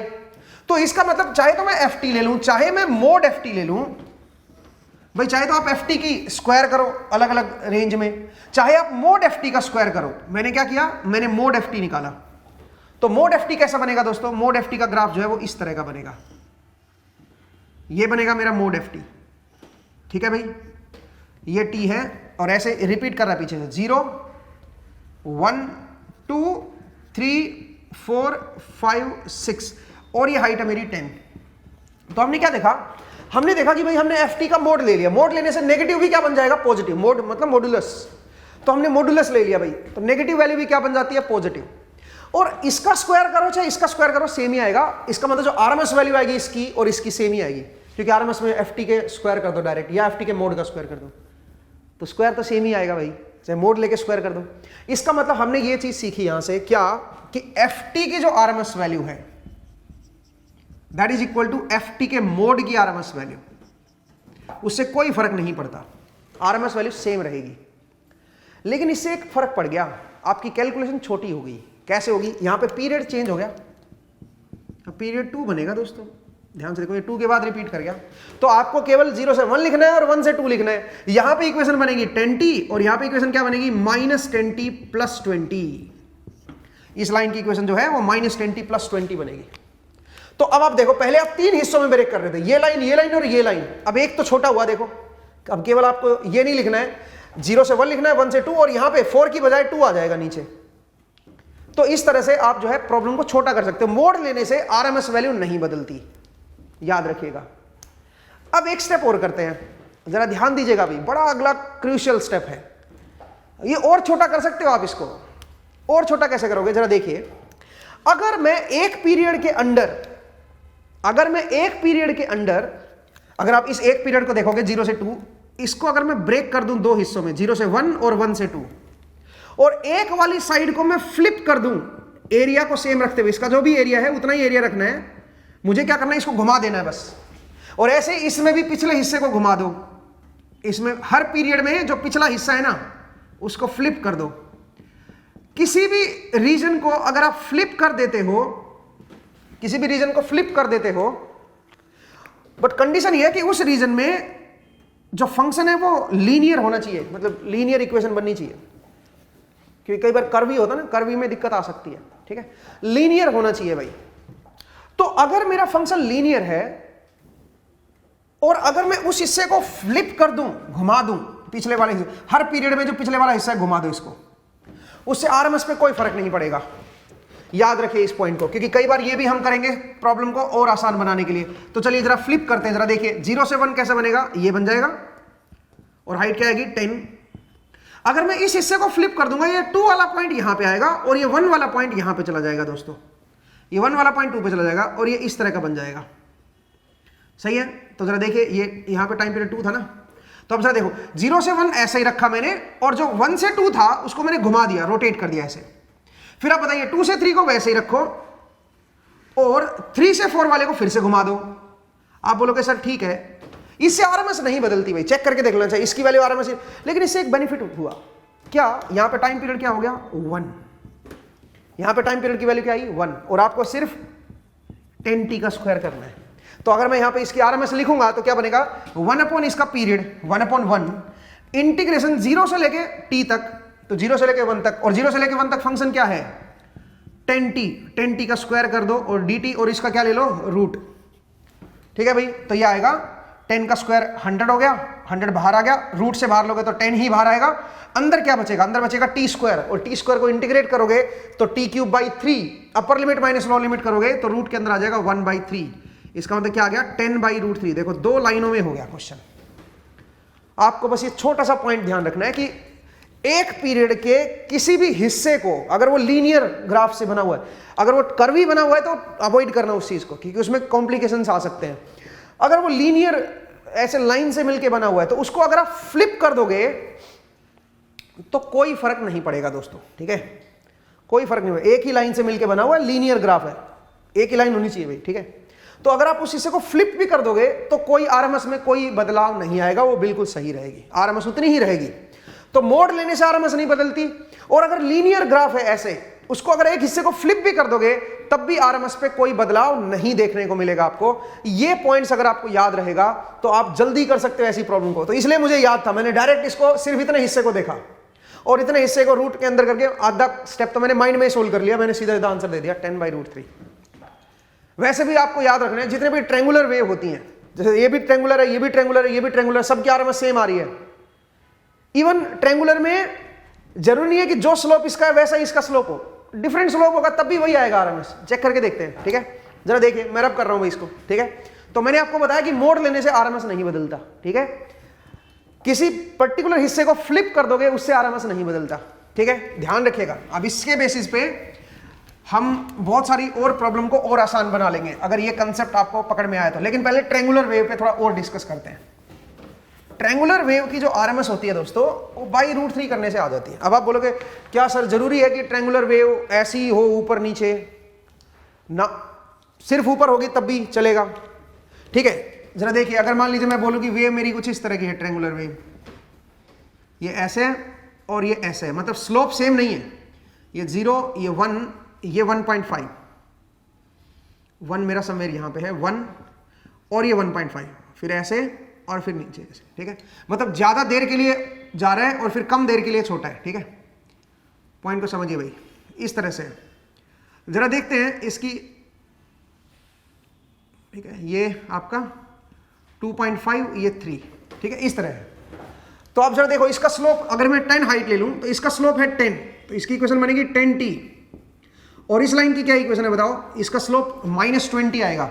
तो इसका मतलब चाहे तो मैं ft ले लूं, चाहे मैं मोड ft ले लूं भाई, चाहे तो आप ft की स्क्वायर करो अलग अलग रेंज में, चाहे आप मोड ft का स्क्वायर करो। मैंने क्या किया, मैंने मोड ft निकाला। तो मोड ft कैसा बनेगा दोस्तों? मोड ft का ग्राफ जो है वो इस तरह का बनेगा, ये बनेगा मेरा मोड ft। ठीक है भाई, ये t है और ऐसे रिपीट कर रहा है पीछे से, 0 1 2 3 4 5 6 और ये हाइट है मेरी 10। तो हमने क्या देखा, हमने देखा कि भाई हमने ft का मोड ले लिया। मोड लेने से नेगेटिव भी क्या बन जाएगा, पॉजिटिव। मोड मतलब मॉडुलस, तो हमने मॉडुलस ले लिया भाई, तो नेगेटिव वैल्यू भी क्या बन जाती है, पॉजिटिव। और इसका स्क्वायर करो चाहे इसका स्क्वायर करो सेम ही आएगा। इसका मतलब जो आरएमएस वैल्यू आएगी इसकी और इसकी सेम ही आएगी, क्योंकि आरएमएस में ft के स्क्वायर कर दो डायरेक्ट या ft के मोड का स्क्वायर कर दो, तो स्क्वायर तो सेम ही आएगा भाई, चाहे मोड लेके स्क्वायर कर दो। इसका मतलब हमने ये चीज सीखी यहां से क्या, कि ft की जो आरएमएस वैल्यू है that is equal to ft के मोड की आरएमएस वैल्यू, उससे कोई फर्क नहीं पड़ता, आरएमएस वैल्यू सेम रहेगी। लेकिन इससे एक फर्क पड़ गया, आपकी कैलकुलेशन छोटी हो गई। कैसे होगी? यहां पे पीरियड चेंज हो गया, अब पीरियड 2 बनेगा दोस्तों, ध्यान से देखो, ये 2 के बाद रिपीट कर गया। तो आपको केवल 0 से 1 लिखना है और 1 से 2 लिखना है। यहां पे इक्वेशन बनेगी 10t और यहां पे इक्वेशन क्या बनेगी, -10t + 20। इस लाइन की इक्वेशन जो है वो -10t + 20 बनेगी। तो अब आप देखो, पहले आप 3 हिस्सों में ब्रेक कर रहे थे, ये लाइन और ये लाइन। अब एक तो छोटा हुआ, देखो अब केवल आपको ये नहीं लिखना है, 0 से 1 लिखना है, 1 से 2, और यहां पे 4 की बजाय 2 आ जाएगा नीचे। तो इस तरह से आप जो है प्रॉब्लम को छोटा कर सकते हो। मोड लेने से आरएमएस वैल्यू नहीं बदलती, याद रखिएगा। अब एक स्टेप और करते हैं, जरा ध्यान दीजिएगा भाई, बड़ा अगला क्रूशियल स्टेप है। ये और छोटा कर सकते हो आप इसको। और छोटा कैसे करोगे, जरा देखिए। अगर मैं एक पीरियड के अंदर अगर आप इस एक पीरियड को देखोगे 0 से 2, इसको अगर मैं ब्रेक कर दूं 2 हिस्सों में, 0 से 1 और 1 से 2, और एक वाली साइड को मैं फ्लिप कर दूं एरिया को सेम रखते हुए, इसका जो भी एरिया है उतना ही एरिया रखना है, मुझे क्या करना है, इसको घुमा देना है बस। और ऐसे इसमें भी पिछले हिस्से को घुमा दो, इसमें हर पीरियड में जो पिछला हिस्सा है ना उसको फ्लिप कर दो। किसी भी रीजन को अगर आप फ्लिप कर देते हो, किसी भी रीजन को फ्लिप कर देते हो, बट कंडीशन यह है कि उस रीजन में जो फंक्शन है वो लीनियर होना चाहिए, मतलब लीनियर इक्वेशन बननी चाहिए, क्योंकि कई बार कर्वी होता है ना, कर्वी में दिक्कत आ सकती है, ठीक है, लीनियर होना चाहिए भाई। तो अगर मेरा फंक्शन लीनियर है और अगर मैं उस हिस्से को फ्लिप कर दूं, घुमा दूं, पिछले वाले हिस्से, हर पीरियड में जो पिछले वाला हिस्सा है घुमा दो इसको, उससे आरएमएस पे कोई फर्क नहीं पड़ेगा। याद रखिए इस पॉइंट को, क्योंकि कई बार ये भी हम करेंगे प्रॉब्लम को और आसान बनाने के लिए। तो चलिए जरा फ्लिप करते हैं, जरा देखिए 0 से 1 कैसे बनेगा, ये बन जाएगा और हाइट क्या आएगी 10। अगर मैं इस हिस्से को फ्लिप कर दूंगा, ये 2 वाला पॉइंट यहां पे आएगा और ये 1 वाला पॉइंट यहां पे चला जाएगा दोस्तों, ये 1 वाला पॉइंट 2 पे चला जाएगा और ये इस तरह का बन जाएगा। सही है, तो जरा देखिए ये यहां पे टाइम पीरियड 2 था ना, तो अब जरा देखो 0 से 1 ऐसे ही रखा मैंने और जो 1 से 2 था उसको मैंने घुमा दिया, रोटेट कर दिया ऐसे। फिर आप बताइए 2 से 3 को वैसे ही रखो और 3 से 4 वाले को फिर से घुमा दो। आप बोलोगे सर ठीक है, इससे आरएमएस नहीं बदलती भाई, चेक करके देख लेना चाहिए, इसकी वैल्यू आरएमएस, लेकिन इससे एक बेनिफिट हुआ क्या, यहां पे टाइम पीरियड क्या हो गया 1, यहां पे टाइम पीरियड की वैल्यू क्या आई 1 और आपको सिर्फ 10t का स्क्वायर करना है। तो अगर मैं यहां पे इसकी आरएमएस लिखूंगा तो क्या बनेगा 1 अपॉन इसका पीरियड 1/1 इंटीग्रेशन 0 से लेके t तक, तो 0 से लेके 1 तक, और 0 से लेके 1 तक फंक्शन क्या है 10t का स्क्वायर कर दो और dt और इसका क्या ले लो रूट। ठीक है भाई, तो ये आएगा 10 का स्क्वायर 100 हो गया, 100 बाहर आ गया, रूट से बाहर लोगे तो 10 ही बाहर आएगा, अंदर क्या बचेगा, अंदर बचेगा टी स्क्वायर, और टी स्क्वायर को इंटीग्रेट करोगे तो t³ 3 upper limit minus lower limit करोगे तो रूट के अंदर आ जाएगा 1/3। इसका मतलब क्या आ गया 10/√3। देखो 2 लाइनों में हो गया क्वेश्चन। आपको बस ये छोटा सा पॉइंट ध्यान रखना है कि एक पीरियड के किसी भी हिस्से को अगर वो लीनियर ग्राफ से बना हुआ है, अगर वो कर्वी बना हुआ है तो अवॉइड करना उस चीज को, क्योंकि उसमें कॉम्प्लिकेशंस आ सकते हैं। अगर वो लीनियर ऐसे लाइन से मिलके बना हुआ है तो उसको अगर आप फ्लिप कर दोगे तो कोई फर्क नहीं पड़ेगा दोस्तों। ठीक है, कोई फर्क नहीं होगा, एक ही लाइन से मिलके बना हुआ है, लीनियर ग्राफ है, एक ही लाइन होनी चाहिए भाई। ठीक है, तो अगर आप उस हिस्से को फ्लिप भी कर दोगे तो कोई आरएमएस में कोई बदलाव नहीं आएगा, वो बिल्कुल सही रहेगी, आरएमएस उतनी ही रहेगी। तो मोड लेने से आरएमएस नहीं बदलती, और अगर लीनियर ग्राफ है ऐसे, उसको अगर एक हिस्से को फ्लिप भी कर दोगे तब भी आरएमएस पे कोई बदलाव नहीं देखने को मिलेगा आपको। ये पॉइंट्स अगर आपको याद रहेगा तो आप जल्दी कर सकते हो ऐसी प्रॉब्लम को। तो इसलिए मुझे याद था, मैंने डायरेक्ट इसको सिर्फ इतने हिस्से को देखा और इतने हिस्से को रूट के अंदर करके आधा स्टेप तो मैंने माइंड में सोल्व कर लिया, मैंने सीधा आंसर दे दिया 10/√3। वैसे भी आपको याद रखना है जितने भी ट्रेंगुलर वेव होती हैं, जैसे ये भी ट्रेंगुलर है, ये भी ट्रेंगुलर है, ये भी ट्रेंगुलर, सबकी आरएमएस सेम आ रही है। इवन ट्रेंगुलर में जरूरी नहीं है कि जो स्लोप इसका है वैसा ही इसका स्लोप हो, डिफरेंट स्लोप होगा तब भी वही आएगा आरएमएस। चेक करके देखते हैं। ठीक है, जरा देखिए मैं रब कर रहा हूं भाई इसको। ठीक है, तो मैंने आपको बताया कि मोड लेने से आरएमएस नहीं बदलता। ठीक है, किसी पर्टिकुलर हिस्से को फ्लिप कर दोगे उससे आरएमएस नहीं बदलता। ठीक है, ध्यान रखिएगा। अब इसके बेसिस पे हम बहुत सारी और प्रॉब्लम को और आसान बना लेंगे अगर ये कंसेप्ट आपको पकड़ में आया तो। लेकिन पहले ट्रेंगुलर वेव पे थोड़ा और डिस्कस करते हैं। ट्रेंगुलर वेव की जो आरएमएस होती है दोस्तों, वो √3 करने से आ जाती है। अब आप बोलोगे क्या सर जरूरी है कि ट्रेंगुलर वेव ऐसी हो ऊपर नीचे? ना, सिर्फ ऊपर होगी तब भी चलेगा। ठीक है, जरा देखिए, अगर मान लीजिए मैं बोलूं कि वेव मेरी कुछ इस तरह की है, ट्रेंगुलर वेव, ये ऐसे है और ये ऐसे है, मतलब स्लोप सेम नहीं है, ये 0, ये 1, ये 1.5, 1 मेरा समवेयर यहां पे है 1 और ये 1.5, फिर ऐसे और फिर नीचे ऐसे। ठीक है, मतलब ज्यादा देर के लिए जा रहा है और फिर कम देर के लिए छोटा है। ठीक है, पॉइंट को समझिए भाई, इस तरह से। जरा देखते हैं इसकी। ठीक है, ये आपका 2.5, ये 3। ठीक है, इस तरह है। तो आप जरा देखो इसका स्लोप, अगर मैं 10 हाइट ले लूं तो इसका स्लोप है 10, तो इसकी इक्वेशन बनेगी 10t। और इस लाइन की क्या इक्वेशन है बताओ? इसका स्लोप -20 आएगा,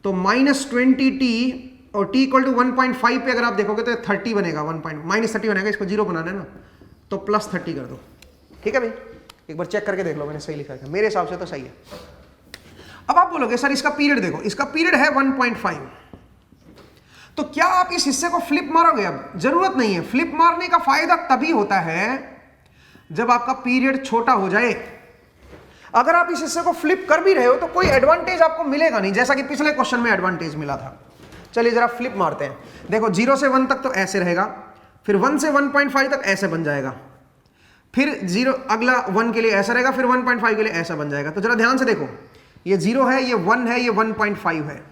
तो -20t और t = 1.5 पे अगर आप देखोगे तो 30 बनेगा, -30 बनेगा। इसको 0 बनाना है ना, तो +30 कर दो। ठीक है भाई, एक बार चेक करके देख लो मैंने सही लिखा है, मेरे हिसाब से तो सही है। अब आप बोलोगे सर इसका पीरियड देखो, इसका पीरियड है 1.5, तो क्या आप इस हिस्से को फ्लिप मारोगे? अब जरूरत नहीं है। फ्लिप मारने का फायदा तभी होता है जब आपका पीरियड छोटा हो जाए। अगर आप इस हिस्से को फ्लिप कर भी रहे हो तो कोई एडवांटेज आपको मिलेगा नहीं, जैसा कि पिछले क्वेश्चन में एडवांटेज मिला था। चलिए जरा फ्लिप मारते हैं। देखो 0 से 1 तक तो ऐसे रहेगा, फिर 1 से 1.5 तक ऐसे बन जाएगा, फिर 0 अगला 1 के लिए ऐसा रहेगा, फिर 1.5 के लिए ऐसा बन जाएगा। तो जरा ध्यान से देखो, ये 0 है, ये 1 है, ये 1.5 है,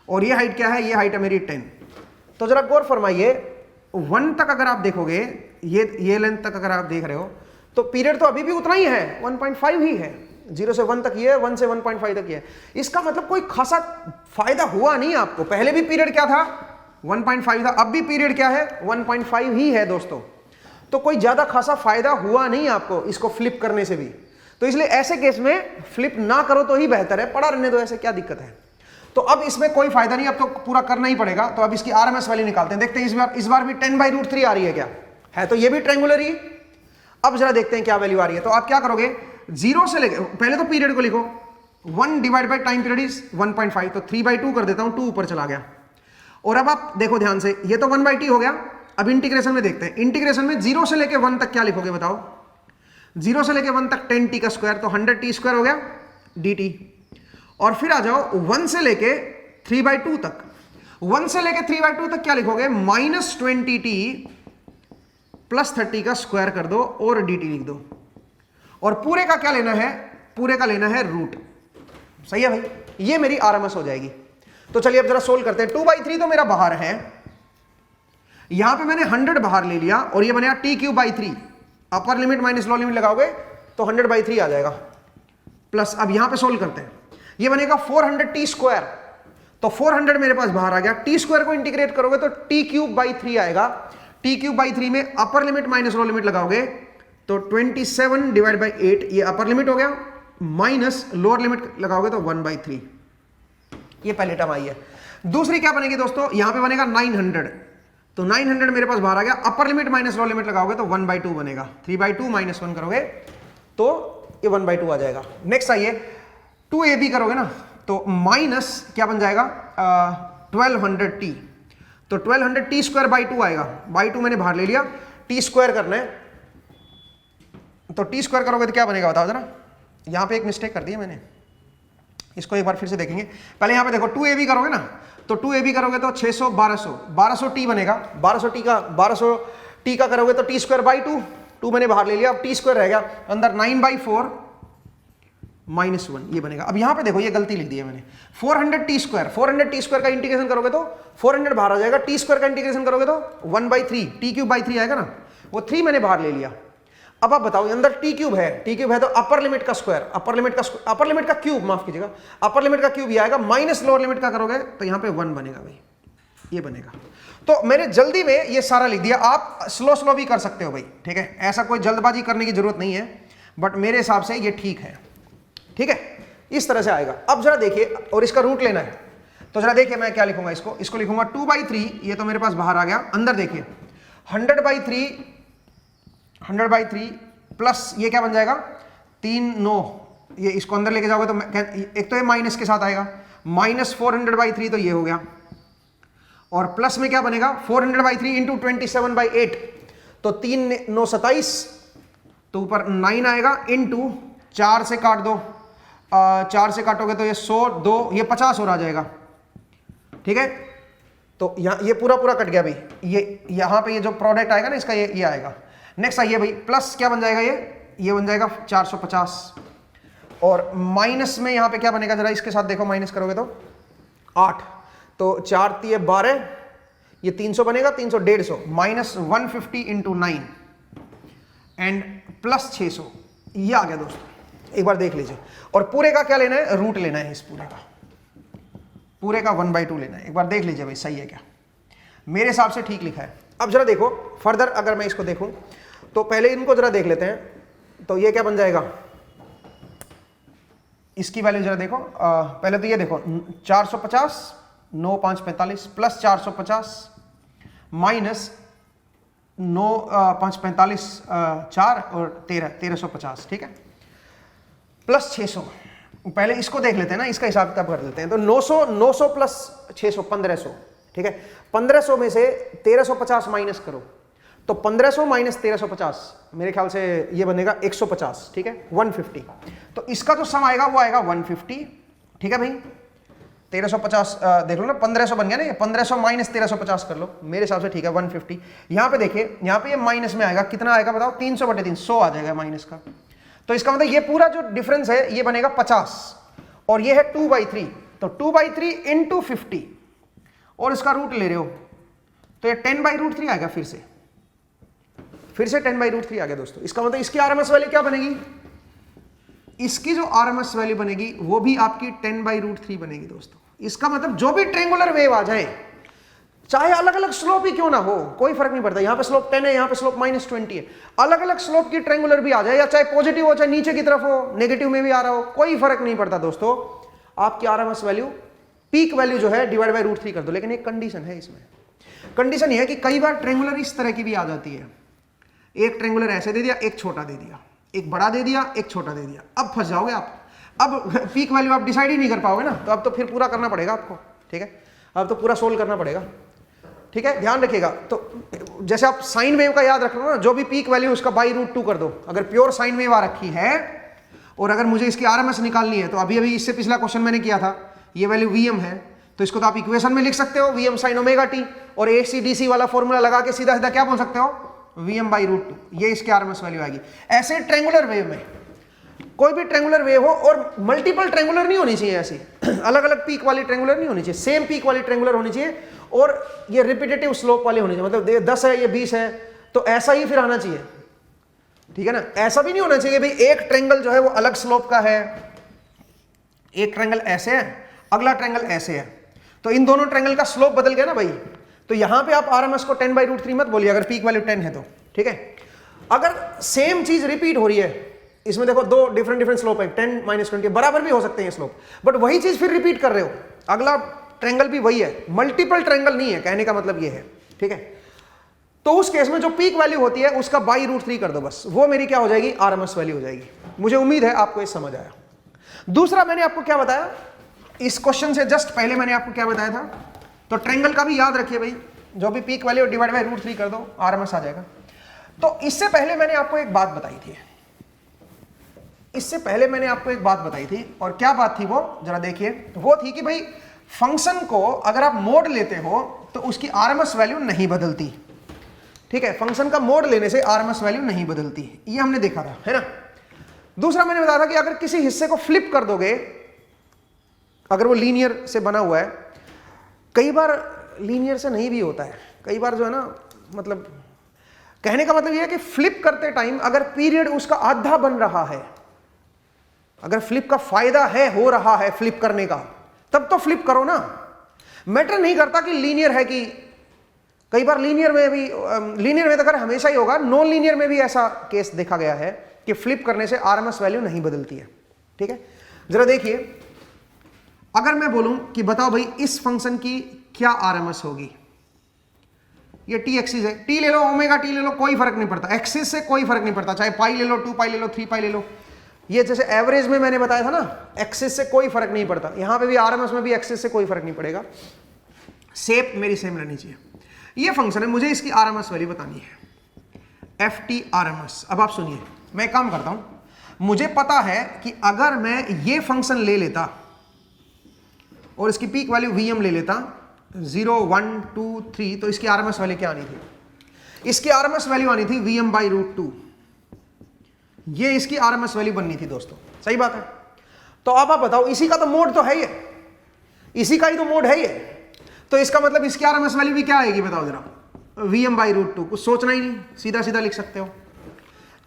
और ये हाइट क्या है? ये हाइट है मेरी 10। तो जरा गौर फरमाइए, 1 तक अगर आप देखोगे, ये लेंथ तक अगर आप देख रहे हो तो पीरियड तो अभी भी उतना ही है, 1.5 ही है। 0 से 1 तक ये है, 1 से 1.5 तक ये है। इसका मतलब कोई खासा फायदा हुआ नहीं आपको। पहले भी पीरियड क्या था, 1.5 था, अब भी पीरियड क्या है, 1.5 ही है दोस्तों। तो कोई ज्यादा खासा फायदा हुआ नहीं आपको इसको फ्लिप करने से भी। तो इसलिए ऐसे केस में फ्लिप ना करो तो ही बेहतर है, पड़ा रहने दो, ऐसे क्या दिक्कत है। तो अब इसमें कोई फायदा नहीं, अब तो पूरा करना ही पड़ेगा। तो अब इसकी आरएमएस वैल्यू निकालते हैं, देखते हैं इस बार भी 10/√3 आ रही है क्या, है तो ये भी ट्रायंगुलर ही। अब जरा देखते हैं क्या वैल्यू आ रही है। तो आप क्या करोगे, 0 से लेके, पहले तो पीरियड को लिखो, 1 divide by time period is 1.5, तो 3/2 कर देता हूं, 2 ऊपर चला गया। और अब आप देखो ध्यान से, ये तो 1/t हो गया। अब इंटीग्रेशन में देखते हैं, इंटीग्रेशन में 0 से लेके 1 तक क्या लिखोगे बताओ, 0 से लेके 1 तक 10t का स्क्वायर, तो 100t² हो गया dt। और फिर आ जाओ 1 से लेके 3/2 तक, 1 से लेके 3/2 तक क्या लिखोगे, -20t प्लस 30 का स्क्वायर कर दो और dt लिख दो। और पूरे का क्या लेना है, पूरे का लेना है रूट। सही है भाई, ये मेरी आरएमएस हो जाएगी। तो चलिए अब जरा सोल्व करते हैं। 2/3 तो मेरा बाहर है, यहां पे मैंने 100 बाहर ले लिया और ये बनेगा t³/3। Upper limit minus lower limit लगाओगे तो 100/3 आ जाएगा। प्लस अब यहां पे सोल्व करते हैं, ये बनेगा 400t²। तो 400 मेरे पास बाहर आ गया, t² को इंटीग्रेट करोगे तो t³/3 आएगा। t³/3 में upper limit minus lower limit लगाओगे तो 27 डिवाइड बाई 8, ये अपर लिमिट हो गया, माइनस लोअर लिमिट लगाओगे तो 1/3। ये पहले टर्म आई है। दूसरी क्या बनेगी दोस्तों, यहां पे बनेगा 900, तो 900 मेरे पास बाहर आ गया, upper limit minus lower limit लगाओगे तो 1/2 बनेगा, 3/2 माइनस 1 करोगे तो ये 1/2 आ जाएगा। नेक्स्ट आइए 2ab करोगे ना तो माइनस क्या बन जाएगा 1200t, तो 1200t²/2 आएगा। /2 मैंने बाहर ले लिया, t² करना है तो t² करोगे तो क्या बनेगा बताओ जरा। यहां पे एक मिस्टेक कर दी है मैंने, इसको एक बार फिर से देखेंगे। पहले यहां पे देखो 2ab करोगे ना तो 2ab करोगे तो 600 1200t बनेगा। 1200t का करोगे तो t²/2, 2 मैंने बाहर ले लिया, अब t² रह गया अंदर, 9/4 माइनस 1 ये बनेगा। अब यहां पे देखो ये गलती लिख दी है मैंने, 400t² का इंटीग्रेशन करोगे तो 400 बाहर आ जाएगा, t² का इंटीग्रेशन करोगे तो 1/3 t³/3 आएगा ना, वो 3 मैंने बाहर ले लिया। अब आप बताओ अंदर t³ है तो अपर लिमिट का स्क्वायर, अपर लिमिट का क्यूब, माफ कीजिएगा, अपर लिमिट का क्यूब ये आएगा, माइनस लोअर लिमिट का करोगे तो यहां पे 1 बनेगा भाई, ये बनेगा। तो मैंने जल्दी में ये सारा लिख दिया, आप स्लो भी कर सकते हो भाई, ठीक है, ऐसा कोई जल्दबाजी करने की जरूरत नहीं है, बट मेरे हिसाब से ये ठीक है, ठीक है, इस तरह से आएगा। अब जरा देखिए, और इसका रूट लेना है तो जरा देखिए मैं क्या लिखूंगा, इसको लिखूंगा 2/3, ये तो मेरे पास बाहर आ गया, अंदर देखिए 100/3 प्लस ये क्या बन जाएगा 3 9, ये इसको अंदर लेके जाओगे तो एक तो ये माइनस के साथ आएगा, -400/3 तो ये हो गया, और प्लस में क्या बनेगा 400/3 इंटू 27/8, तो 3 9 27, तो ऊपर 9 आएगा, इंटू 4 से काट दो, 4 से काटोगे तो ये 100 2 ये 50 और आ जाएगा, ठीक है। तो यहाँ ये पूरा कट गया भाई, ये यहाँ पे ये जो प्रोडक्ट आएगा ना इसका ये आएगा। नेक्स्ट आइए भाई, प्लस क्या बन जाएगा, ये बन जाएगा 450, और माइनस में यहाँ पे क्या बनेगा जरा इसके साथ देखो, माइनस करोगे तो 8, तो 4 3 12, ये 300 बनेगा, 300 150, -150 इंटू 9 एंड प्लस 600, ये आ गया दोस्तों, एक बार देख लीजिए। और पूरे का क्या लेना है, रूट लेना है, इस पूरे का 1/2 लेना है। एक बार देख लीजिए भाई सही है क्या, मेरे हिसाब से ठीक लिखा है। अब जरा देखो फर्दर, अगर मैं इसको देखूं तो पहले इनको जरा देख लेते हैं, तो ये क्या बन जाएगा, इसकी वैल्यू जरा देखो, पहले तो ये देखो 450 9 5 45 प्लस 450 माइनस 9 5 45 4 और 1350, ठीक है, प्लस 600। पहले इसको देख लेते हैं ना, इसका हिसाब किताब कर लेते हैं। तो 900 प्लस 600 1500, ठीक है, 1500 में से 1350 माइनस करो तो 1500 माइनस 1350 मेरे ख्याल से ये बनेगा 150, ठीक है, 150। तो इसका जो सम आएगा वो आएगा 150, ठीक है भाई। 1350 देख लो ना, 1500 बन गया ना, 1500 माइनस 1350 कर लो, मेरे हिसाब से ठीक है 150। यहां पे देखिए, यहां पे ये माइनस में आएगा, कितना आएगा बताओ, 300/3 100 आ जाएगा माइनस का। तो इसका मतलब ये पूरा जो डिफरेंस है ये बनेगा 50, और ये है 2/3, तो 2/3 इंटू 50, और इसका रूट ले रहे हो तो ये 10/√3 आएगा फिर से 10/√3 आ गया दोस्तों। इसका मतलब इसकी आरएमएस वैल्यू क्या बनेगी, इसकी जो आरएमएस वैल्यू बनेगी वो भी आपकी 10/√3 बनेगी दोस्तों। इसका मतलब जो भी ट्रायंगुलर वेव आ जाए, चाहे अलग अलग स्लोप ही क्यों ना हो, कोई फर्क नहीं पड़ता, यहां पे स्लोप 10 है, यहां पे स्लोप -20 है, अलग अलग स्लोप की ट्रायंगुलर भी आ जाए, या चाहे पॉजिटिव हो चाहे नीचे की तरफ हो, नेगेटिव में भी आ रहा हो, कोई फर्क नहीं पड़ता दोस्तों, आपकी आरएमएस वैल्यू पीक वैल्यू जो है /√3 कर दो। लेकिन एक कंडीशन है, इसमें कंडीशन यह है कि कई बार ट्रायंगुलर इस तरह की भी आ जाती है, एक ट्रायंगुलर ऐसे दे दिया, एक छोटा दे दिया, एक बड़ा दे दिया, एक छोटा दे दिया, अब फंस जाओगे आप। अब पीक वैल्यू आप डिसाइड ही नहीं कर पाओगे ना, तो अब तो फिर पूरा करना पड़ेगा आपको, ठीक है, अब तो पूरा सोल्व करना पड़ेगा, ठीक है, ध्यान रखिएगा। तो जैसे आप साइन वेव का याद रखना ना, जो भी पीक वैल्यू उसका /√2 कर दो। अगर प्योर साइन वेव आ रखी है और अगर मुझे इसकी आरएमएस निकालनी है, तो अभी इससे पिछला क्वेश्चन मैंने किया था, ये वैल्यू Vm है, तो इसको तो आप इक्वेशन में लिख सकते हो Vm sin ωt, और AC/DC वाला फॉर्मूला लगा के सीधा सीधा क्या बोल सकते हो, Vm/√2, ये इसकी आरएमएस वैल्यू आएगी। ऐसे ट्रायंगुलर वेव में, कोई भी ट्रायंगुलर वेव हो और मल्टीपल ट्रायंगुलर नहीं होनी चाहिए, ऐसी अलग अलग पीक वाली ट्रायंगुलर नहीं होनी चाहिए, सेम पीक वाली ट्रायंगुलर होनी चाहिए, और ये रिपीटेटिव स्लोप वाली होनी चाहिए, मतलब 10 है ये 20 है तो ऐसा ही फिर आना चाहिए, ठीक है ना। ऐसा भी नहीं होना चाहिए भाई एक ट्रायंगल जो है वो अलग स्लोप का है, एक ट्रायंगल ऐसे है अगला ट्रायंगल ऐसे है, तो इन दोनों ट्रायंगल का स्लोप बदल गया ना भाई, तो यहां पे आप आरएमएस को 10/√3 मत बोलिए अगर पीक वैल्यू 10 है तो, ठीक है। अगर सेम चीज रिपीट हो रही है, इसमें देखो दो डिफरेंट स्लोप है, 10 -20 बराबर भी हो सकते हैं स्लोप, बट वही चीज फिर रिपीट कर रहे हो, अगला ट्रायंगल भी वही है, मल्टीपल ट्रायंगल नहीं है, कहने का मतलब ये है, ठीक है। तो उस केस में जो पीक वैल्यू होती है उसका /√3 कर दो बस, वो मेरी क्या हो जाएगी, आरएमएस वैल्यू हो जाएगी। मुझे उम्मीद है आपको ये समझ आया। दूसरा मैंने आपको क्या बताया, इस क्वेश्चन से जस्ट पहले मैंने आपको क्या बताया था, तो ट्रायंगल का भी याद रखिए भाई, जो भी पीक वैल्यू /√3 कर दो, आरएमएस आ जाएगा। तो इससे पहले मैंने आपको एक बात बताई थी, और क्या बात थी वो जरा देखिए, वो थी कि भाई फंक्शन को अगर आप मोड लेते हो तो उसकी आरएमएस वैल्यू नहीं बदलती, ठीक है, फंक्शन का मोड लेने से आरएमएस वैल्यू नहीं बदलती, ये हमने देखा था, है ना। दूसरा मैंने बताया था कि अगर किसी हिस्से को फ्लिप कर दोगे, अगर वो लीनियर से बना हुआ है, कई बार लीनियर से नहीं भी होता है, कई बार जो है ना, मतलब कहने का मतलब ये है कि फ्लिप करते टाइम अगर पीरियड उसका आधा बन रहा है, अगर फ्लिप का फायदा है, हो रहा है फ्लिप करने का, तब तो फ्लिप करो ना, मैटर नहीं करता कि लीनियर है कि, कई बार लीनियर में तो अगर हमेशा ही होगा, नॉन लीनियर में भी ऐसा केस देखा गया है कि फ्लिप करने से आरएमएस वैल्यू नहीं बदलती है, ठीक है। जरा देखिए, अगर मैं बोलूं कि बताओ भाई इस फंक्शन की क्या आरएमएस होगी, ये टी एक्सिस है, टी ले लो, ओमेगा टी ले लो, कोई फर्क नहीं पड़ता, एक्सिस से कोई फर्क नहीं पड़ता, चाहे पाई ले लो, 2π ले लो, 3π ले लो, ये जैसे एवरेज में मैंने बताया था ना, एक्सिस से कोई फर्क नहीं पड़ता, यहां पे भी आरएमएस में भी एक्सिस से कोई फर्क नहीं पड़ेगा, शेप मेरी सेम रहनी चाहिए। ये फंक्शन है, मुझे इसकी आरएमएस वैल्यू बतानी है, ft आरएमएस। अब आप सुनिए, मैं एक काम करता हूं, मुझे पता है कि अगर मैं ये फंक्शन ले लेता और इसकी पीक वैल्यू Vm ले लेता 0 1 2 3, तो इसकी आरएमएस वैल्यू क्या आनी थी, इसकी आरएमएस वैल्यू आनी थी Vm/√2, ये इसकी आरएमएस वैल्यू बननी थी दोस्तों, सही बात है। तो अब आप बताओ, इसी का तो मोड तो है ये, इसी का ही तो मोड है ये, तो इसका मतलब इसकी आरएमएस वैल्यू भी क्या आएगी बताओ जरा, Vm/√2, कुछ सोचना ही नहीं, सीधा सीधा लिख सकते हो,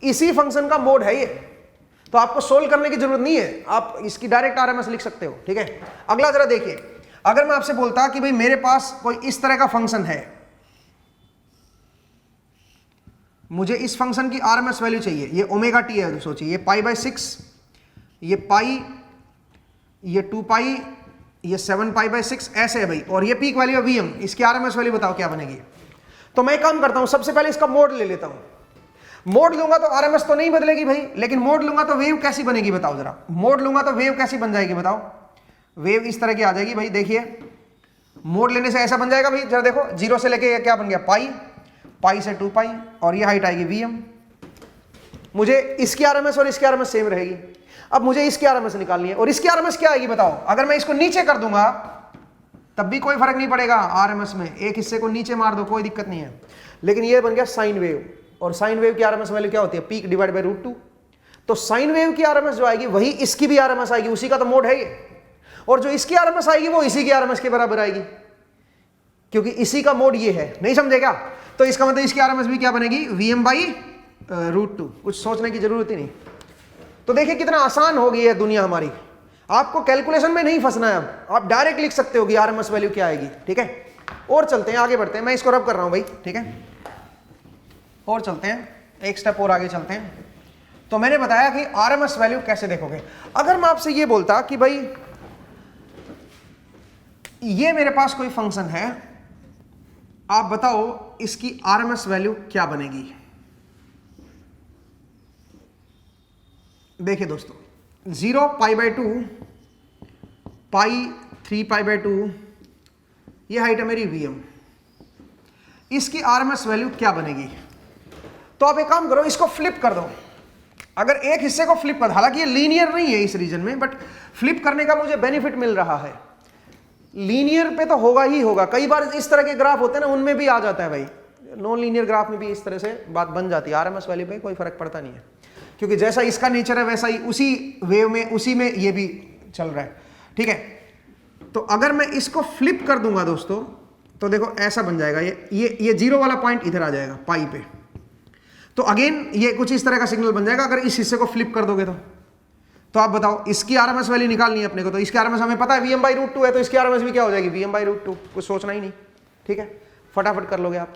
इसी फंक्शन का मोड है ये, तो आपको सोल्व करने की जरूरत नहीं है, आप इसकी डायरेक्ट आरएमएस लिख सकते हो, ठीक है। अगला जरा देखिए, अगर मैं आपसे बोलता कि भाई मेरे पास कोई इस तरह का फंक्शन है, मुझे इस फंक्शन की आरएमएस वैल्यू चाहिए, ये ओमेगा टी है, सोचिए ये π/6, ये पाई, ये 2π, ये 7π/6 ऐसे है भाई, और ये पीक वैल्यू है Vm, इसकी आरएमएस वैल्यू बताओ क्या बनेगी। तो मैं काम करता हूं, सबसे पहले इसका मोड ले लेता हूं, मोड लूंगा तो आरएमएस तो नहीं बदलेगी भाई, लेकिन मोड लूंगा तो वेव कैसी बनेगी बताओ जरा, मोड लूंगा तो वेव कैसी बन जाएगी बताओ, वेव इस तरह की आ जाएगी भाई, देखिए मोड लेने से ऐसा बन जाएगा भाई, जरा देखो 0 से लेके क्या बन गया पाई से 2π, और ये हाइट आएगी Vm, मुझे इसकी आरएमएस और इसकी आरएमएस सेम रहेगी। अब मुझे इसकी आरएमएस निकालनी है, और इसकी आरएमएस क्या आएगी बताओ, अगर मैं इसको नीचे कर दूंगा तब भी कोई फर्क नहीं पड़ेगा आरएमएस में, एक हिस्से को नीचे मार दो कोई दिक्कत नहीं है, लेकिन ये बन गया साइन वेव, और साइन वेव की आरएमएस वैल्यू क्या होती है, पीक /√2, तो साइन वेव की आरएमएस जो आएगी वही इसकी भी आरएमएस आएगी, उसी का तो मोड है ये, और जो इसकी आरएमएस आएगी वो इसी की आरएमएस के बराबर आएगी, क्योंकि इसी का मोड ये है, नहीं समझे क्या? तो इसका मतलब इसकी आरएमएस भी क्या बनेगी, Vm/√2। कुछ सोचने की जरूरत ही नहीं। तो देखिए कितना आसान हो गई है दुनिया हमारी, आपको कैलकुलेशन में नहीं फंसना है। अब आप डायरेक्ट लिख सकते हो कि आरएमएस वैल्यू क्या आएगी। ठीक है, और चलते हैं, आगे बढ़ते हैं। मैं इसको रब कर रहा हूं भाई, ठीक है, और चलते हैं, एक स्टेप और आगे चलते हैं। तो मैंने बताया कि आरएमएस वैल्यू कैसे देखोगे। अगर मैं आपसे ये बोलता कि भाई ये मेरे पास कोई फंक्शन है, आप बताओ इसकी आरएमएस वैल्यू क्या बनेगी। देखिए दोस्तों, 0 π/2 पाई 3 π/2, ये हाइट है मेरी Vm, इसकी आरएमएस वैल्यू क्या बनेगी। तो आप एक काम करो, इसको फ्लिप कर दो। अगर एक हिस्से को फ्लिप कर, हालांकि ये लीनियर नहीं है इस रीजन में, बट फ्लिप करने का मुझे बेनिफिट मिल रहा है। लीनियर पे तो होगा ही होगा, कई बार इस तरह के ग्राफ होते हैं ना, उनमें भी आ जाता है भाई, नॉन लीनियर ग्राफ में भी इस तरह से बात बन जाती है। आरएमएस वैल्यू पे कोई फर्क पड़ता नहीं है, क्योंकि जैसा इसका नेचर है वैसा ही उसी वेव में, उसी में ये भी चल रहा है। ठीक है, तो अगर मैं इसको फ्लिप कर दूंगा दोस्तों, तो देखो ऐसा बन जाएगा, ये 0 वाला पॉइंट इधर आ जाएगा पाई पे। तो अगेन ये कुछ इस तरह का सिग्नल बन जाएगा अगर इस हिस्से को फ्लिप कर दोगे तो आप बताओ इसकी आरएमएस वैल्यू निकालनी है अपने को। तो इसकी आरएमएस हमें पता है Vm/√2 है, तो इसकी आरएमएस भी क्या हो जाएगी, Vm/√2। कुछ सोचना ही नहीं, ठीक है, फटाफट कर लोगे आप।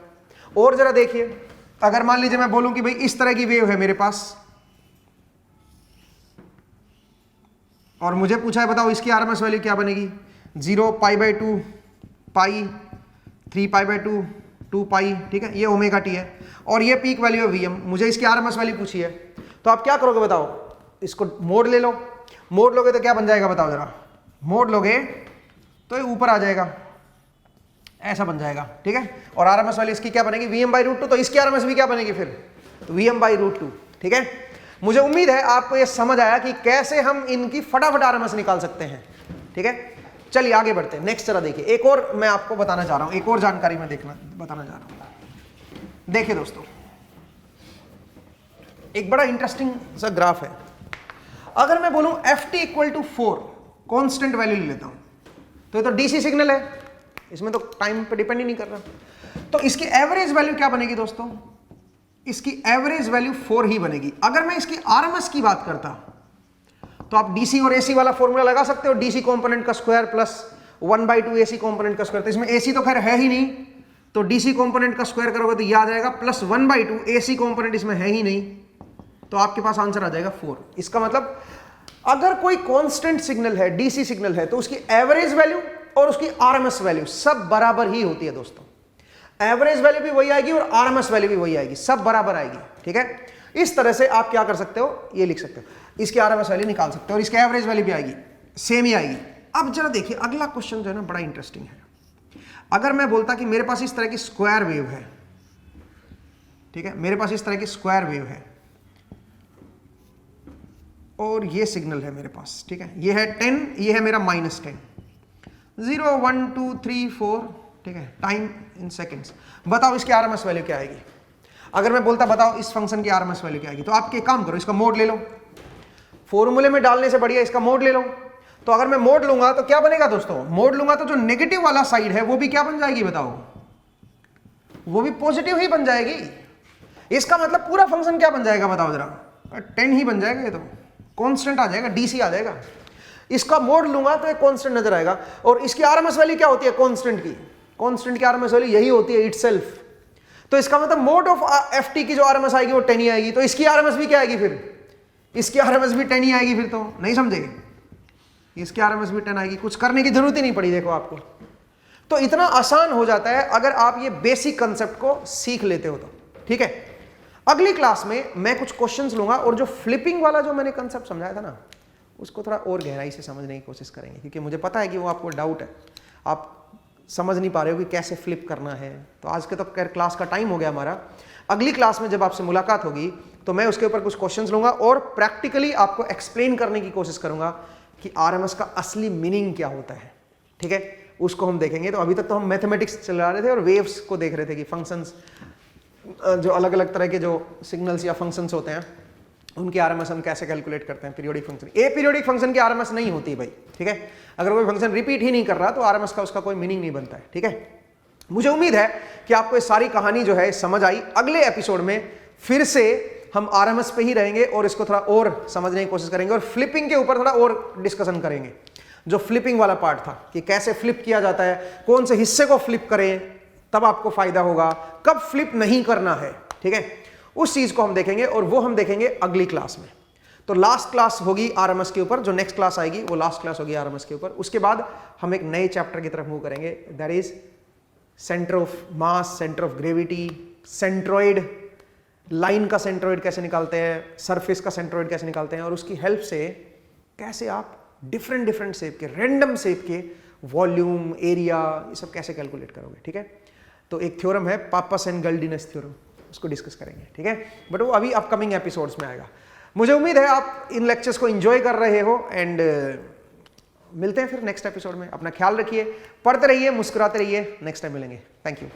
और जरा देखिए, अगर मान लीजिए मैं बोलूं कि भाई इस तरह की वेव है मेरे पास, और मुझे पूछा है बताओ इसकी आरएमएस वैल्यू क्या बनेगी, 0 π/2 पाई 3 π/2 2 पाई, ठीक है, ये ω t है, और ये पीक वैल्यू है Vm। मुझे इसकी आरएमएस वैल्यू पूछी है, तो आप क्या करोगे बताओ, इसको मोड ले लो। मोड लोगे तो क्या बन जाएगा बताओ जरा, मोड लोगे तो ये ऊपर आ जाएगा, ऐसा बन जाएगा। ठीक है, और आरएमएस वैल्यू इसकी क्या बनेगी, Vm/√2। तो इसकी आरएमएस भी क्या बनेगी फिर, तो Vm/√2। ठीक है, मुझे उम्मीद है आपको ये समझ आया कि कैसे हम इनकी फटाफट आरएमएस निकाल सकते हैं। ठीक है, चलिए आगे बढ़ते हैं। नेक्स्ट जरा देखिए, एक और मैं आपको बताना चाह रहा हूं, एक और जानकारी मैं बताना चाह रहा हूं। देखिए दोस्तों, एक बड़ा इंटरेस्टिंग सा ग्राफ है। अगर मैं बोलूं ft = 4 कांस्टेंट वैल्यू ले लेता हूं, तो ये तो डीसी सिग्नल है, इसमें तो टाइम पे डिपेंड ही नहीं कर रहा। तो इसकी एवरेज वैल्यू क्या बनेगी दोस्तों, इसकी एवरेज वैल्यू 4 ही बनेगी। अगर मैं इसकी आरएमएस की बात करता, तो आप डीसी और एसी वाला फॉर्मूला लगा सकते हो, डीसी कंपोनेंट का स्क्वायर प्लस 1/2 एसी कंपोनेंट का स्क्वायर। तो इसमें एसी तो खैर है ही नहीं, तो डीसी कंपोनेंट का स्क्वायर करोगे तो यह आ जाएगा प्लस 1/2, एसी कंपोनेंट इसमें है ही नहीं, तो आपके पास आंसर आ जाएगा 4। इसका मतलब अगर कोई कांस्टेंट सिग्नल है, डीसी सिग्नल है, तो उसकी एवरेज वैल्यू और उसकी आरएमएस वैल्यू सब बराबर ही होती है दोस्तों। एवरेज वैल्यू भी वही आएगी और आरएमएस वैल्यू भी वही आएगी, सब बराबर आएगी। ठीक है, इस तरह से आप क्या कर सकते हो, ये लिख सकते हो, इसकी आरएमएस वैल्यू निकाल सकते हो और इसकी एवरेज वैल्यू भी आएगी, सेम ही आएगी। अब जरा देखिए अगला क्वेश्चन जो है ना बड़ा इंटरेस्टिंग है। अगर मैं बोलता कि मेरे पास इस तरह की स्क्वायर वेव है, ठीक है, मेरे पास इस तरह की स्क्वायर वेव है और ये सिग्नल है मेरे पास, ठीक है, ये है 10, ये है मेरा -10, 0 1 2 3 4, ठीक है, टाइम इन सेकेंड्स। बताओ इसकी आरएमएस वैल्यू क्या आएगी। अगर मैं बोलता बताओ इस फंक्शन की आरएमएस वैल्यू क्या आएगी, तो आप एक काम करो, इसका मोड ले लो, फॉर्मूले में डालने से बढ़िया इसका मोड ले लो। तो अगर मैं मोड लूंगा तो क्या बनेगा दोस्तों, मोड लूंगा तो जो नेगेटिव वाला साइड है वो भी क्या बन जाएगी बताओ, वो भी पॉजिटिव ही बन जाएगी। इसका मतलब पूरा फंक्शन क्या बन जाएगा बताओ जरा, 10 ही बन जाएगा, ये तो कांस्टेंट आ जाएगा, डीसी आ जाएगा। इसका मोड लूंगा तो एक कांस्टेंट नजर आएगा, और इसकी आरएमएस वैल्यू क्या होती है कांस्टेंट की, कांस्टेंट की आरएमएस वैल्यू यही होती है इटसेल्फ। तो इसका मतलब मोड ऑफ एफटी की जो आरएमएस आएगी वो 10 ही आएगी, तो इसकी आरएमएस भी क्या आएगी फिर, इसकी आरएमएस भी 10 ही आएगी। फिर तो नहीं समझे, इसकी आरएमएस भी 10 आएगी, कुछ करने की जरूरत ही नहीं पड़ी देखो आपको। तो इतना आसान हो जाता है अगर आप ये बेसिक कंसेप्ट को सीख लेते हो तो। ठीक है, अगली क्लास में मैं कुछ क्वेश्चंस लूंगा और जो फ्लिपिंग वाला जो मैंने कंसेप्ट समझाया था ना, उसको थोड़ा और गहराई से समझने की कोशिश करेंगे, क्योंकि मुझे पता है कि वो आपको डाउट है, आप समझ नहीं पा रहे हो कि कैसे फ्लिप करना है। तो आज के तो खैर क्लास का टाइम हो गया हमारा। अगली क्लास में जब आपसे मुलाकात होगी तो मैं उसके ऊपर कुछ क्वेश्चंस लूंगा और प्रैक्टिकली आपको एक्सप्लेन करने की कोशिश करूंगा कि आरएमएस का असली मीनिंग क्या होता है। ठीक है, उसको हम देखेंगे। तो अभी तक तो हम मैथमेटिक्स चला रहे थे और वेव्स को देख रहे थे कि फंक्शंस, जो अलग अलग तरह के जो सिग्नल्स या फंक्शंस होते हैं उनकी आरएमएस हम कैसे कैलकुलेट करते हैं। पीरियोडिक फंक्शन, ए पीरियोडिक फंक्शन की आरएमएस नहीं होती भाई। ठीक है, अगर कोई फंक्शन रिपीट ही नहीं कर रहा तो आरएमएस का उसका कोई मीनिंग नहीं बनता है। ठीक है, मुझे उम्मीद है कि आपको ये सारी कहानी जो है समझ आई। अगले एपिसोड में फिर से हम आरएमएस पे ही रहेंगे और इसको थोड़ा और समझने की कोशिश करेंगे और फ्लिपिंग के ऊपर थोड़ा और डिस्कशन करेंगे। जो फ्लिपिंग वाला पार्ट था कि कैसे फ्लिप किया जाता है, कौन से हिस्से को फ्लिप करें तब आपको फायदा होगा, कब फ्लिप नहीं करना है, ठीक है, उस चीज को हम देखेंगे और वो हम देखेंगे अगली क्लास में। तो लास्ट क्लास होगी आरएमएस के ऊपर, जो नेक्स्ट क्लास आएगी वो लास्ट क्लास होगी आरएमएस के ऊपर। उसके बाद हम एक नए चैप्टर की तरफ मूव करेंगे, that is centre of mass, centre of gravity, centroid, line का सेंट्रोइड कैसे निकालते हैं, सरफेस का सेंट्रोइड कैसे निकालते हैं और उसकी हेल्प से कैसे आप डिफरेंट डिफरेंट शेप के, रैंडम शेप के वॉल्यूम, एरिया, ये सब कैसे कैलकुलेट करोगे, ठीक है। तो एक थ्योरम है पापस एंड गल्डिनस थ्योरम, उसको डिस्कस करेंगे, ठीक है, बट वो अभी अपकमिंग एपिसोड्स में आएगा। मुझे उम्मीद है आप इन लेक्चर्स को एंजॉय कर रहे हो एंड मिलते हैं फिर नेक्स्ट एपिसोड में। अपना ख्याल रखिए, पढ़ते रहिए, मुस्कुराते रहिए, नेक्स्ट टाइम मिलेंगे। Thank you.